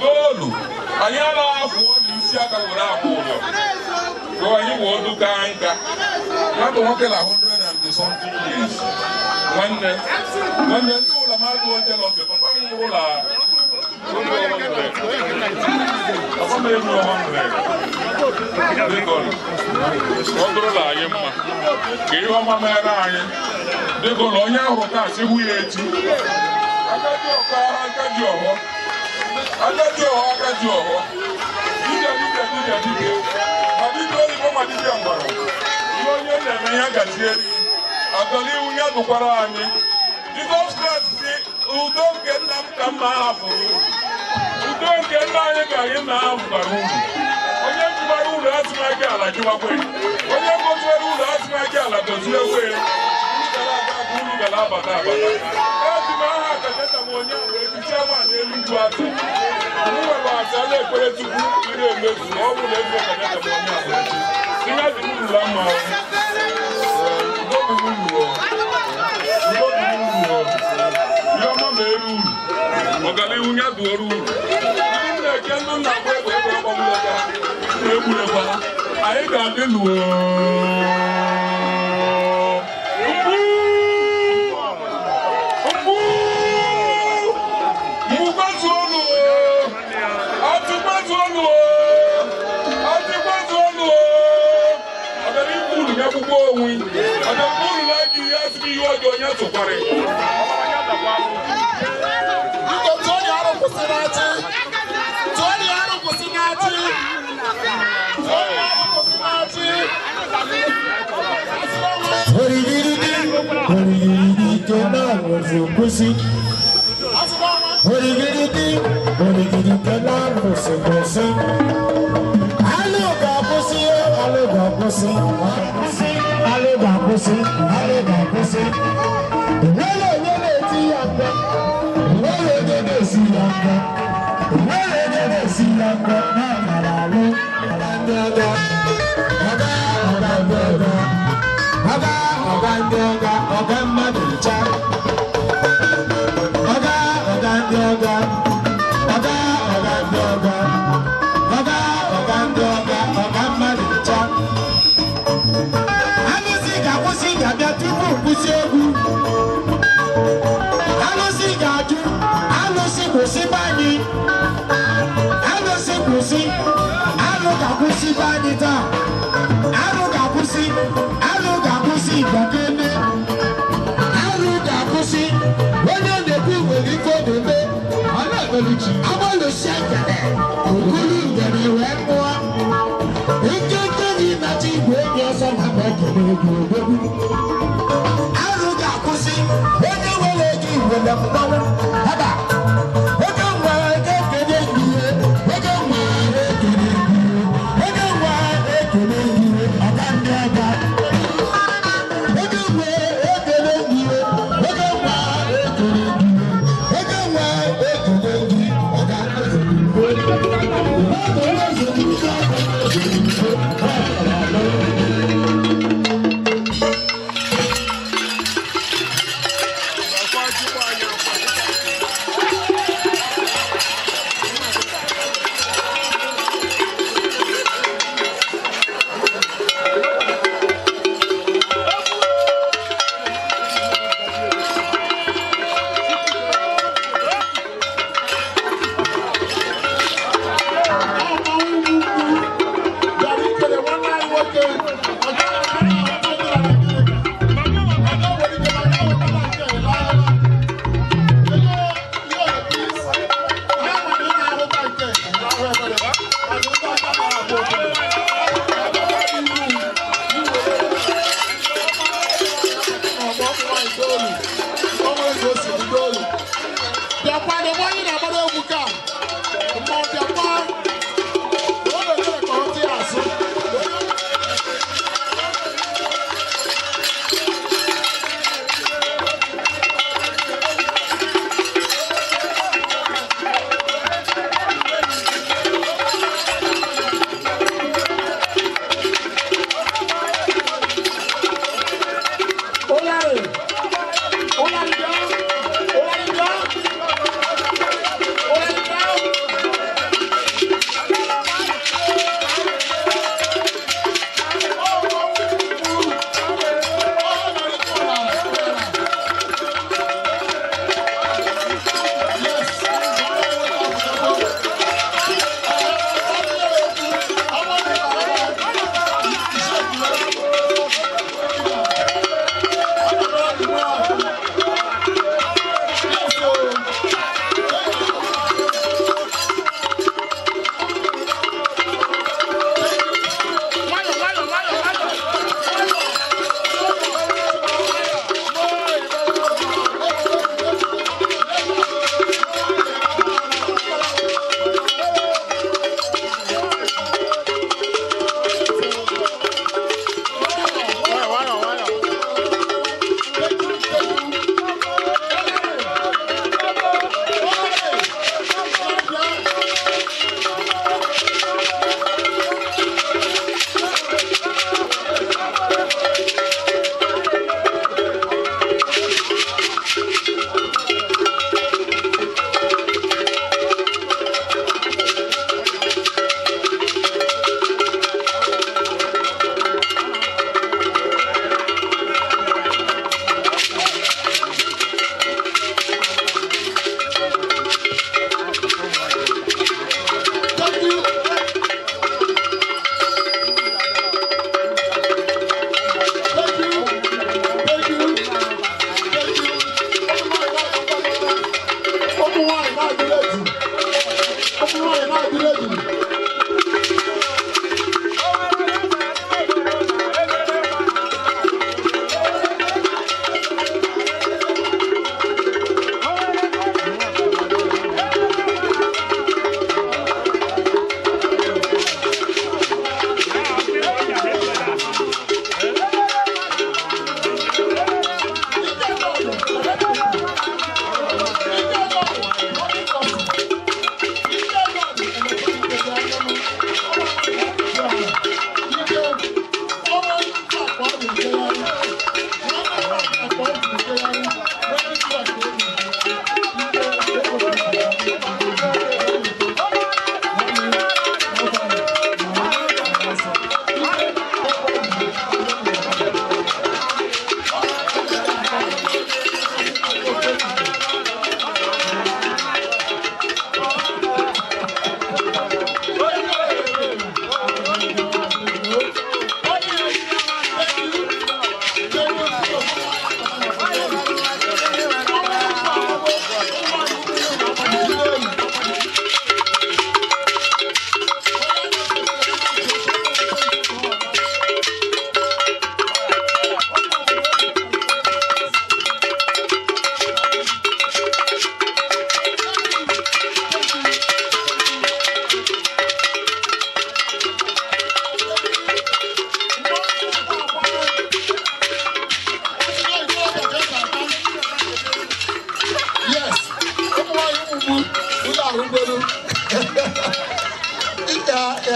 S4: goolu anyị anaghị afụ isi aka were ahụ ụlọ anyị wụ odu ka nka nwata nwoke na 170 70 years. Nwanne ndị ụlọ mmadụ oje lọsị papa m ụlọ papa m elu ọha nwere biko ọ bụrụla anyị mma ka ihe ọma mere anyị biko na onye ahụ taa si hụ ya echi agadi ọkọ agadi ọhọ dibịa ma dibịa oyibo ma dibịa ngwara ihe onye na-eme ya gazieri agala iwu ya dụkwara anyị Jizọs Kraịst si udo nke nna m ka mma hapụrụ udo nke nna anyị ka anyị na-ahapụkwara uru onye jikwara uru azụmahị ala jiwakwe onye goziere uru azụmahị ala doziekwe uru gara abata eji m aha akachata m onye ahụ echichi ama n'elu ugwu atụ nwere azala ekpere tupu ire emezu ọ bụ na ezi akachata m onye ahụ ihe dị urula mma ihe ọma ma eru uru ọganihu ya duoru uru ndị na-eke ndị nna bụ egbe ọgbamụlọta egburekwa anyị ga-adị n'uo akwụkwọ onwe ọdọkpụ uru na gị ihe asịrị ihe ọjọọ onye tụkwara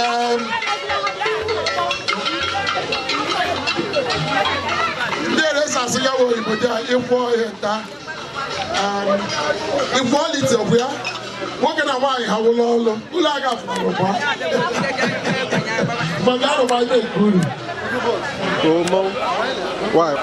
S3: There is a single equality of where what can I buy? How will all who like us? But I don't buy the good.
S7: Why?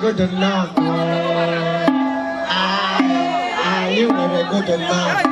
S2: Good enough. You were good enough.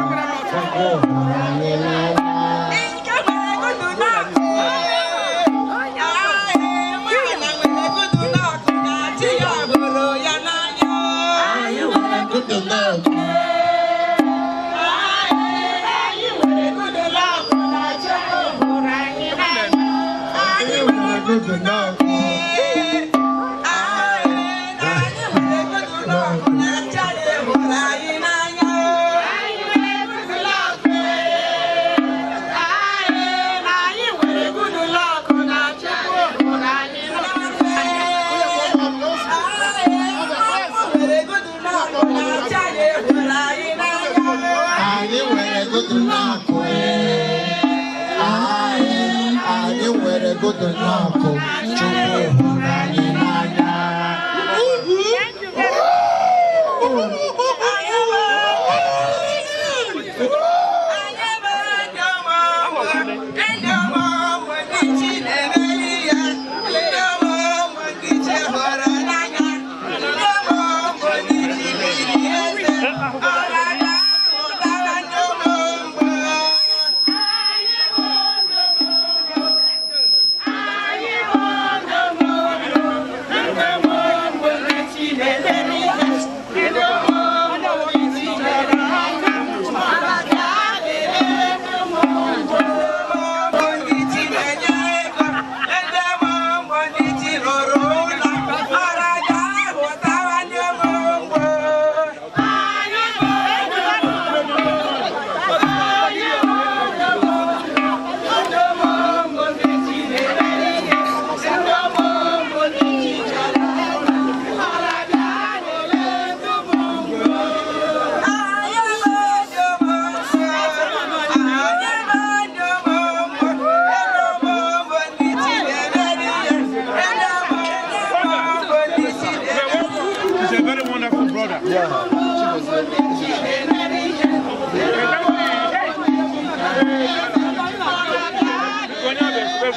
S11: I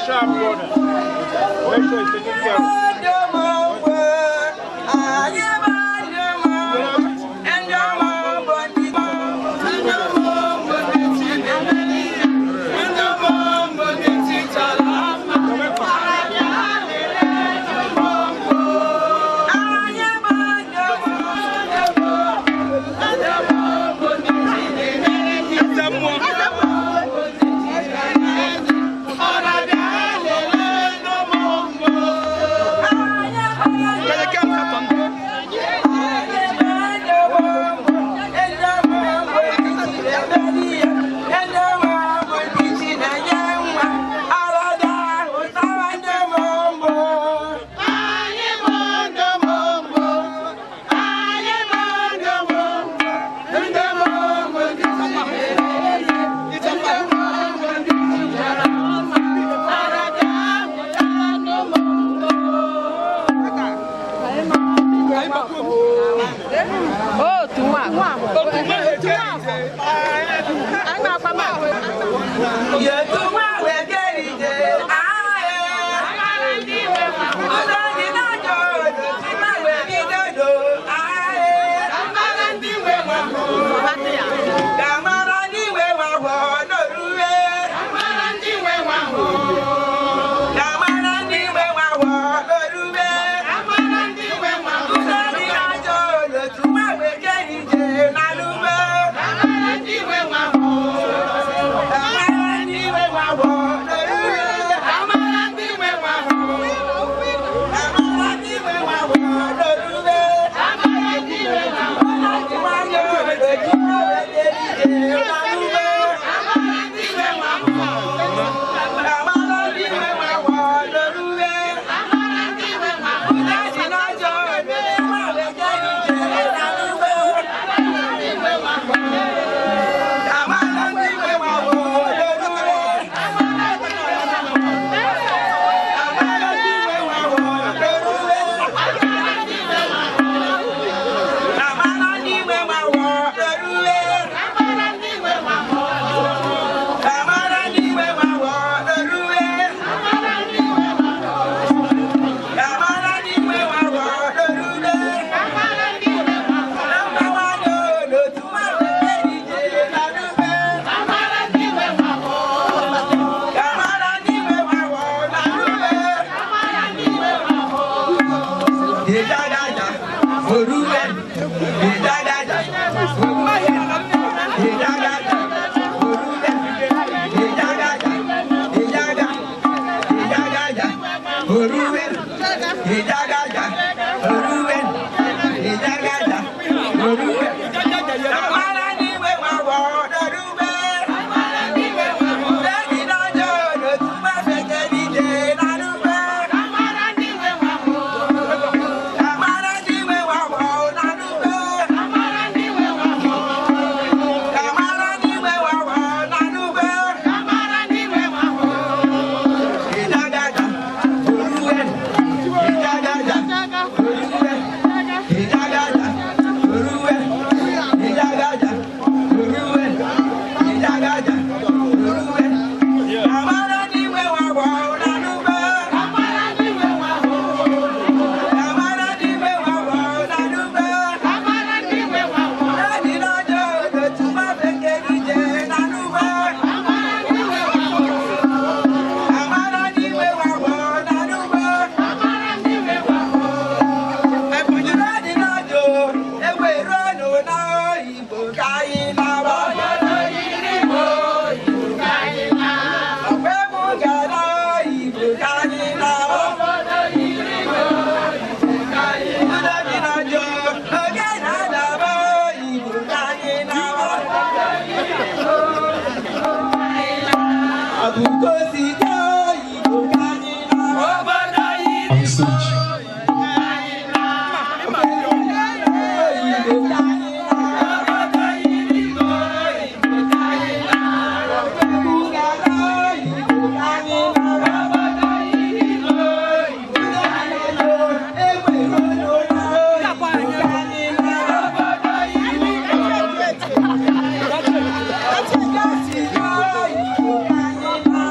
S6: sharp brother. Make sure he's taking care of it.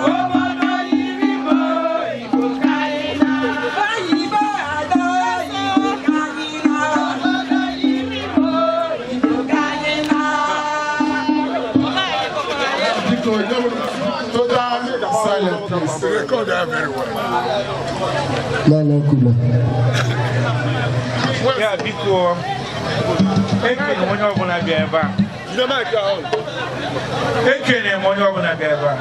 S11: Oh,
S3: Total silence, please.
S11: They record that very well.
S6: Yeah, because ekene onye ọbụla bịa ebe a. Ekene onye ọbụla bịa ebe a.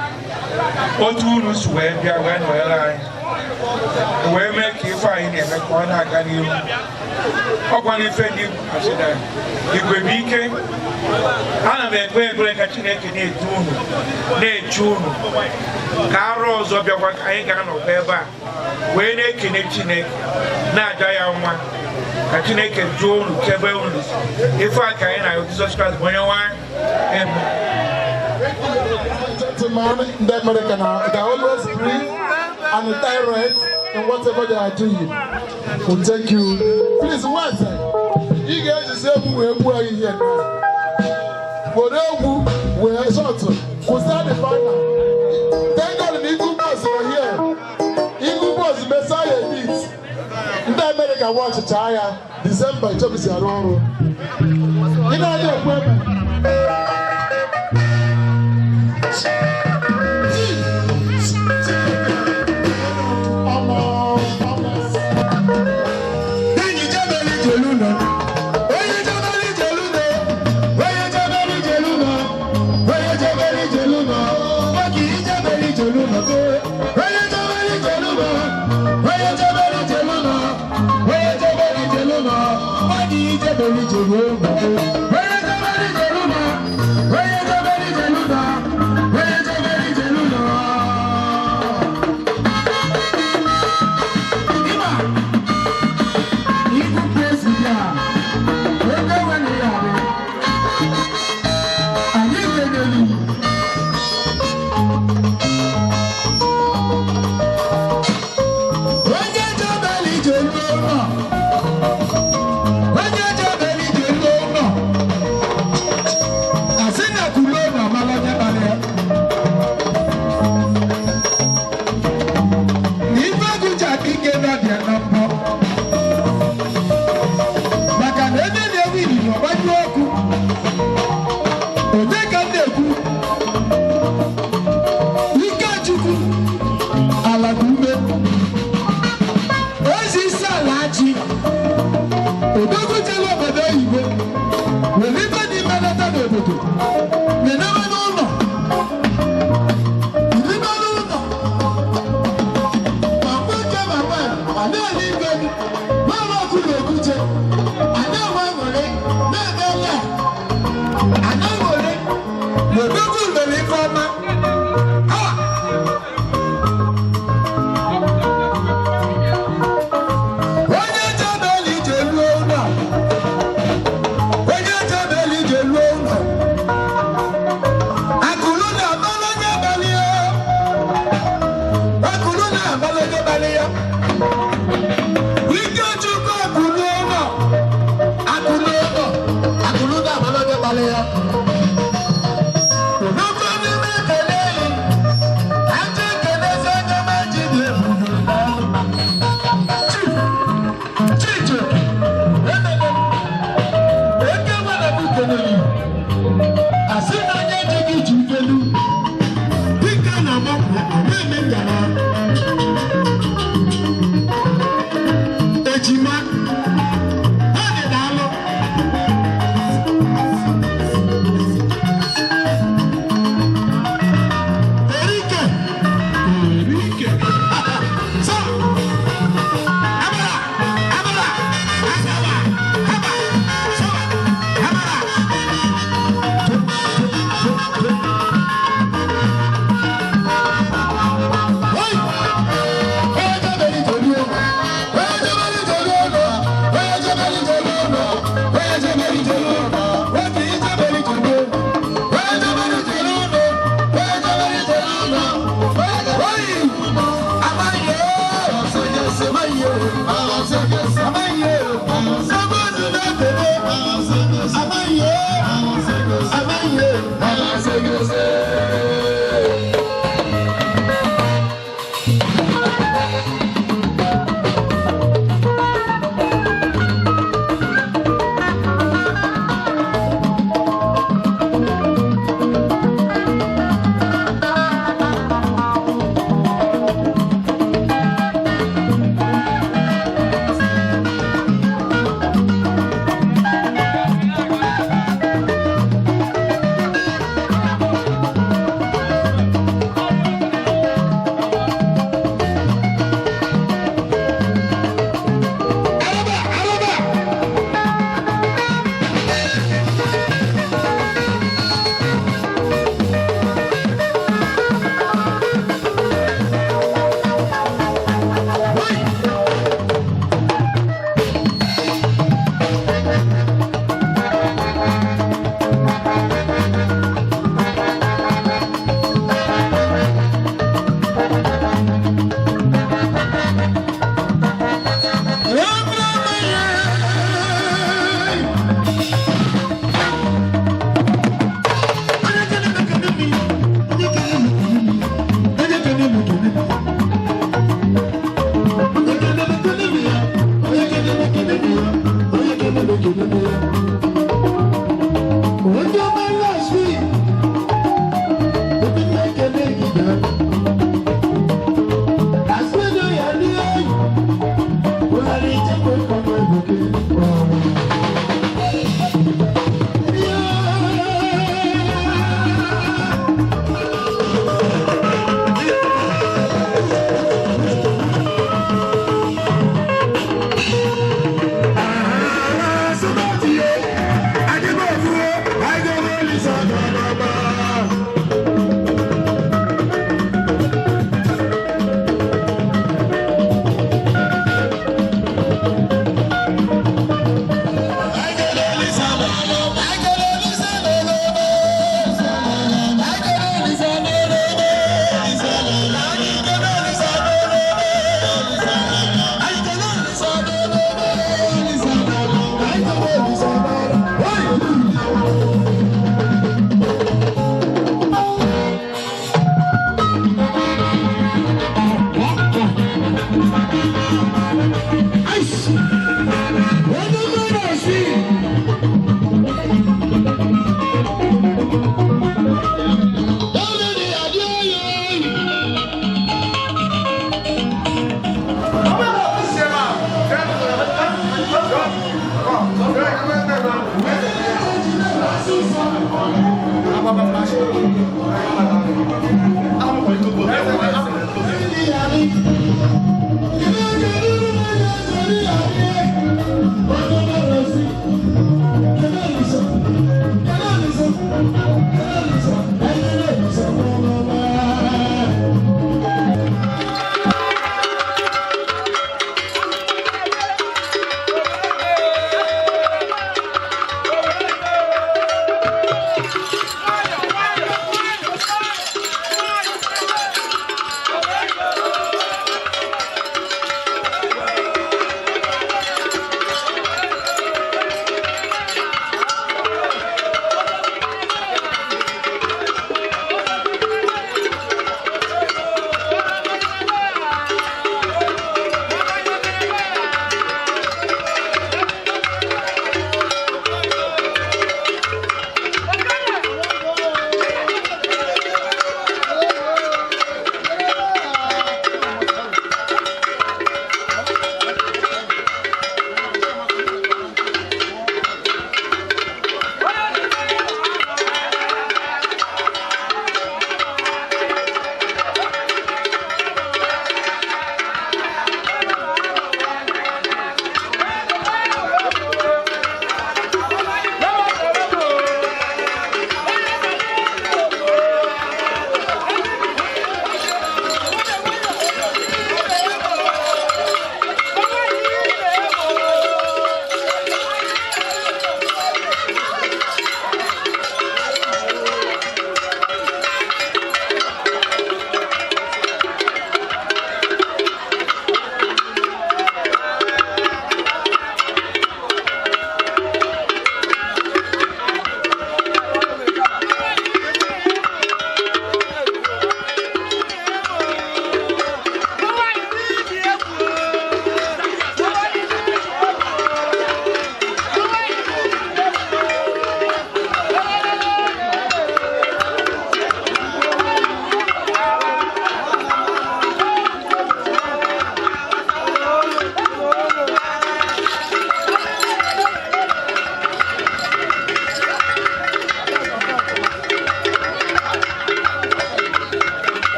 S6: Otu unu si wee bịa wee nọnyere anyị. Wee mee ka ife anyị na-eme ka ọ na-aga n'ihu. Ọkwa n'ife dị asịda igwe bụ ike. Ana m ekpe ekpere ka Chineke na-edu unu, na-echu unu. Ka arụ ọzọ bịakwa ka anyị ga-anọkwa ebe a. Wee na-ekene Chineke, na-aja ya nwa. Ka Chineke jụọ unu chebe unu. Ife a ka anyị na Jesus Christ bụ onye nwanyị.
S3: Gentlemen in the American, they always breathe and direct in whatever they are doing. We'll take you. Please, wait. You guys just say who are you here now? Whatever we are short, we'll start the final. Thank God the Eagle Boss are here. Eagle Boss, Messiah needs. In the American, watch a tire. December, Chobis Yaroro. You know, your women.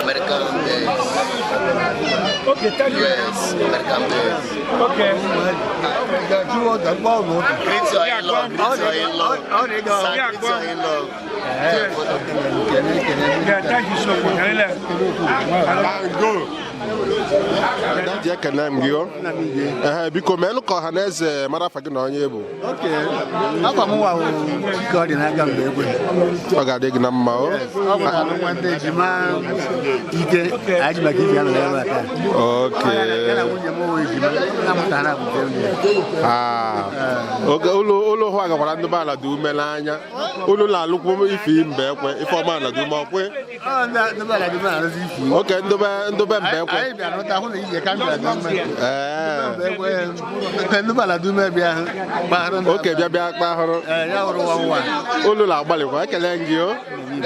S2: American days.
S6: Okay, thank you.
S2: Yes, American days.
S6: Okay.
S2: Greet your in-law. Greet your in-law. Greet your in-law.
S6: Yeah, thank you so much.
S7: Go. That je ekene m gị biko mee ka ọha na eze mara afa gị na onye bụ
S11: afọ m wa ka ọ dị n'aka mgbe egwe
S7: ọ ga-adị gị na mma
S11: ọ bụ na nwata ejima ike anyị maka iji anọ ebe aka ya na nwunye m owe ejima na-amụta ha na-abụte
S7: ụlọ hụ agakwara ndị be ala dị ume n'anya ụlọ na-alụkwu ife mbe ekwe ife ọma ala dị ume ọkwe oke ndị be mbe ekwe oke bịa kpa ahụrụ olu na-agbalịkwa ekele gị o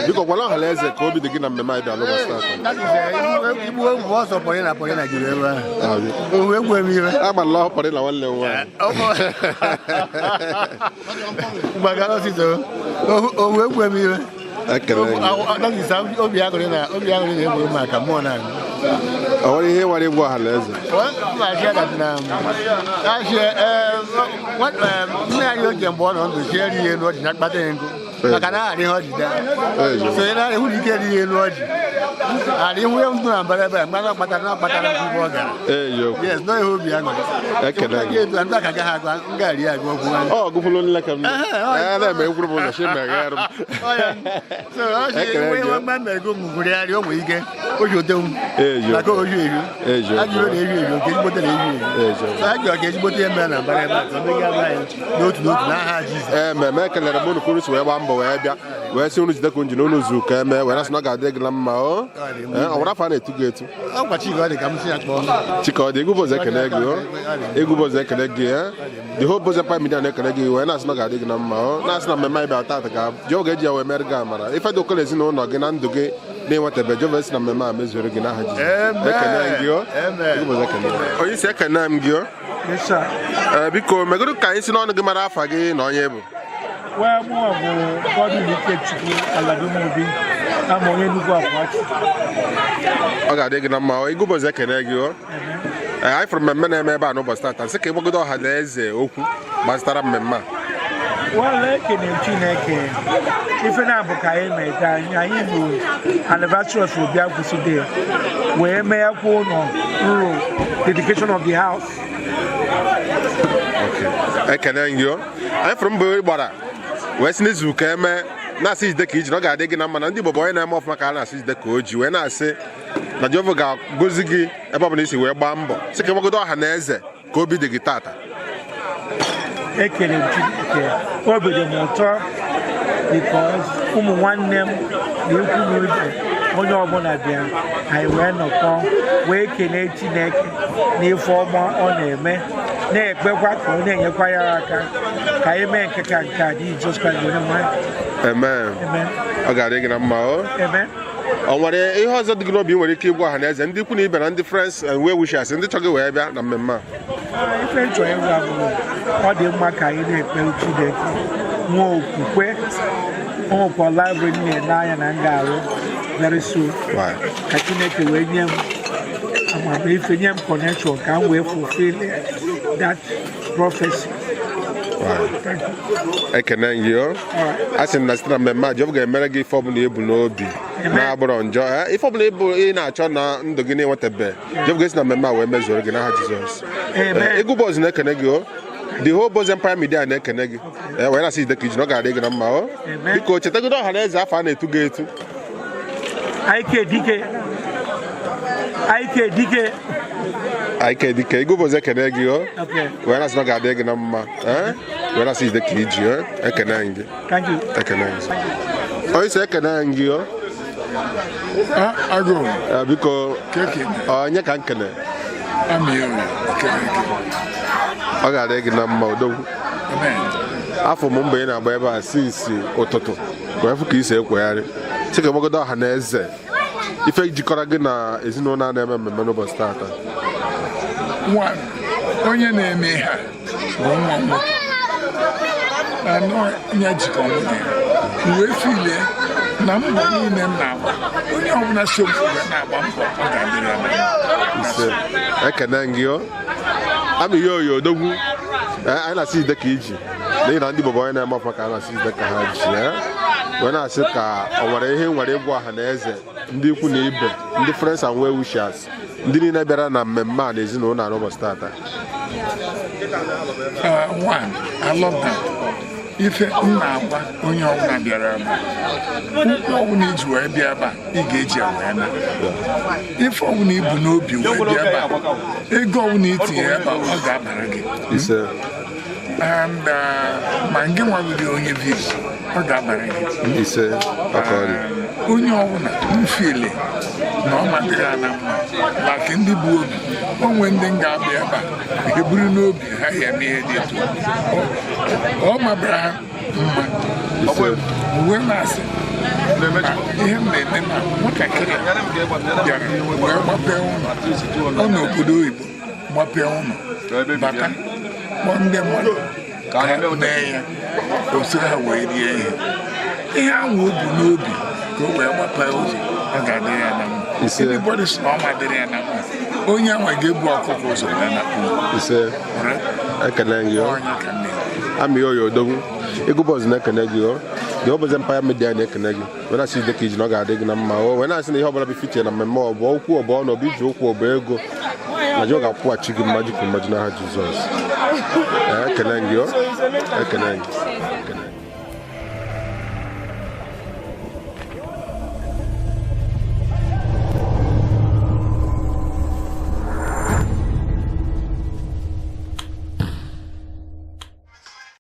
S7: biko gwara ọha na eze ka obi dị gị na mmemme anyị bịa agbala ọhụpọrị na nwanne nwaanyị
S11: obi aṅụrị na-egwuru maka mmụọ na
S7: o nwere ihe nwere egwu ọha na eze
S11: nne anyị oge mgbe ọ nọ ndụ chi erighị elu ọjị na akpata ya nkụ maka na arị ọjị sonye na ịhụ na ike erighị elu ọjị arị ihu ya ndụ na mbara ebe a mgbe akpatara nkwụ ọ gara yes nọ ihe obi aṅụrị ndị aka gaghị agwa ngari ya agwa okwu
S7: ọ gụfụlụ nleka m na-eme egwuru m ụlọ chi meghere m
S11: mgbe mmego ngwugwurịarị o nwere ike o ji otenwu maka oju eju ajụrụ na eju eju nke ezigbote na eju eju a jụọ ka ezigbote ihe mere na mbara ebe a ka ndị ga-abụ anyị n'otu n'otu n'aha Jizọs
S7: mmemme ekelere m unu kwuru si wee gbaa mbọ wee bịa wee sị unu jidekwa nji na unu zu ka eme wee nasị na ọ ga-adị gị na mma ọ nwere afọ a na-etu gị etu Chikọdị egwubozi ekele gị egwubozi ekele gị the whole boze pa media na-ekele gị wee na-asị na ọ ga-adị gị na mma ọ na-asị na mmemme anyị bịa tata ka ji oge eji ya wee mere gị amara ife dị okolo ezinụlọ gị na ndụ gị na-enwetabe Jehova si na mmemme a mezuoro gị n'aha Jizọs ekele gị onye isi ekene m gị biko megoro ka anyị si n'ọnụ gị mara afa gị na onye bụ ọ ga-adị gị na mma igụbozi ekene gị anyị fụrụ mmemme na-eme ebe a n'ụbọchị tata nsị ka ịgbagodo ọha na eze okwu gbasara mmemme
S6: a ekene Chineke ife na-abụ ka anyị na-ete anyị bụ anniversary of Obiakwụsị wee mee kwa ụlọ nro dedication of the house.
S7: ekene gị anyị fụrụ mbọ gbara wee si n'izu ka eme na-asị jide ka iji na ọ ga-adị gị na mma na ndị Igbo bụ onye na-eme ọfụma ka a na-asị jide ka o ji wee na-asị na Jehova ga-agọzi gị ebe ọ bụla isi wee gbaa mbọ sị ka ịgbagodo ọha na eze ka obi dị gị tata
S6: ekele m Chineke obi dị m ụtọ because ụmụ nwanne m na ikwu na ibe onye ọbụla bịa anyị wee nọkọ wee kelee Chineke n'ife ọma ọ na-eme na-ekpekwa ka ọ na-enyekwa ya aka ka anyị mee nke ka nke a dị Jizọs Kraịst onye nwe anyị.
S7: ọ ga-adị gị na mma ọ nwere ihe ọzọ dị gị n'obi nwere ike ịgwa ọha na eze ndị ikwu na ibe na ndị friends and well wishers ndị chọrọ gị wee bịa na mmemme a
S6: ife nchọ ịgwa bụ ọ dị mma ka anyị na-ekpe Chineke nwee okwukwe ọnwekwa library na-ele anya na ngarụ very soon ka Chineke wee nye m amamife nye m connection ka m wee fulfill that prophecy.
S7: ekene gị a sị na site na mmemme a Jehova ga-emere gị ife ọbụla ebu n'obi na-abụrọ njọ ife ọbụla ị na-achọ na ndụ gị na-enwetabe Jehova ga-esi na mmemme a wee mezuoro gị n'aha Jizọs. Egwubozi na-ekene gị the whole Boze Empire Media na-ekene gị wee na-asị jide ka iji na ọ ga-adị gị na mma biko chetagodo ọha na eze afọ a na-etu gị etu Aike dike igụbozi ekene gị wee na-asị na ọ ga-adị gị na mma wee na-asị jide ka iji ekene gị onye isi ekene gị biko onye ka nkene ọ ga-adị gị na mma odogwu afọ m mgbe ị na-agba ebe a si isi ụtụtụ wee fụ ka isi ekwegharị sị ka gbagodo ọha na eze ife jikọrọ gị na ezinụlọ a na-eme mmemme n'ụbọchị tata
S12: onye na-eme ha bụ nwa nwoke anọ ya jikọ nwunye uwe file na mbọ niile m na-agba onye ọbụla so na-agba mbọ ọ ga-adịrị
S7: ekene gị ama ihe oyi odogwu anyị na-asị ide ka iji n'ihi na ndị Igbo bụ onye na-eme ọfa ka a na-asị ide ka ha ji wee na-asị ka ọ nwere ihe nwere ịgwa ọha na eze ndị ikwu na ibe ndị friends and well wishers ndị niile bịara na mmemme a na ezinụlọ na ụbọchị tata.
S12: I love that. Ife m na-agwa onye ọbụla bịara ebe ụkwụ ọbụla iji wee bịa ebe ị ga-eji wee na ife ọbụla ibu n'obi wee bịa ebe ego ọbụla itinye ebe ọ ga-abara gị and ma nke nwabụghị onye vip ọ ga-abara gị onye ọbụla mfile na ọ madịghị ana mma maka ndị bụ obi onwe ndị m ga-abịa ebe a eburu n'obi ha ya eme ihe dị etu ọ mabara ha mma uwe na-asị ihe m na-eme na nwatakịrị bịara wee gbapee ụlọ ọ n'obodo oyibo gbapee ụlọ bata kpọọ ndị mmadụ ka ha mee ya osiri ha wee rie ihe ahụ o bu n'obi ka o wee gbapee ụzọ ọ ga-adịrị ya na mma everybody sị na ọ madịrị ya na mma onye ahụ ga-ebu ọkụkọ ụzọ ya na
S7: ekele gị amị oyi odogwu ego bọọzụ na-ekene gị dị ọbụzi mpaya media na-ekene gị wee na-asị dịka iji na ọ ga-adị gị na mma wee na-asị na ihe ọbụla bụ fiche na mmemme ọ bụ okwu ọ bụ ọnọdụ iji okwu ọ bụ ego na ji ọ ga-akwụghachi gị mmaji kwuru mmaji n'aha Jizọs ekele gị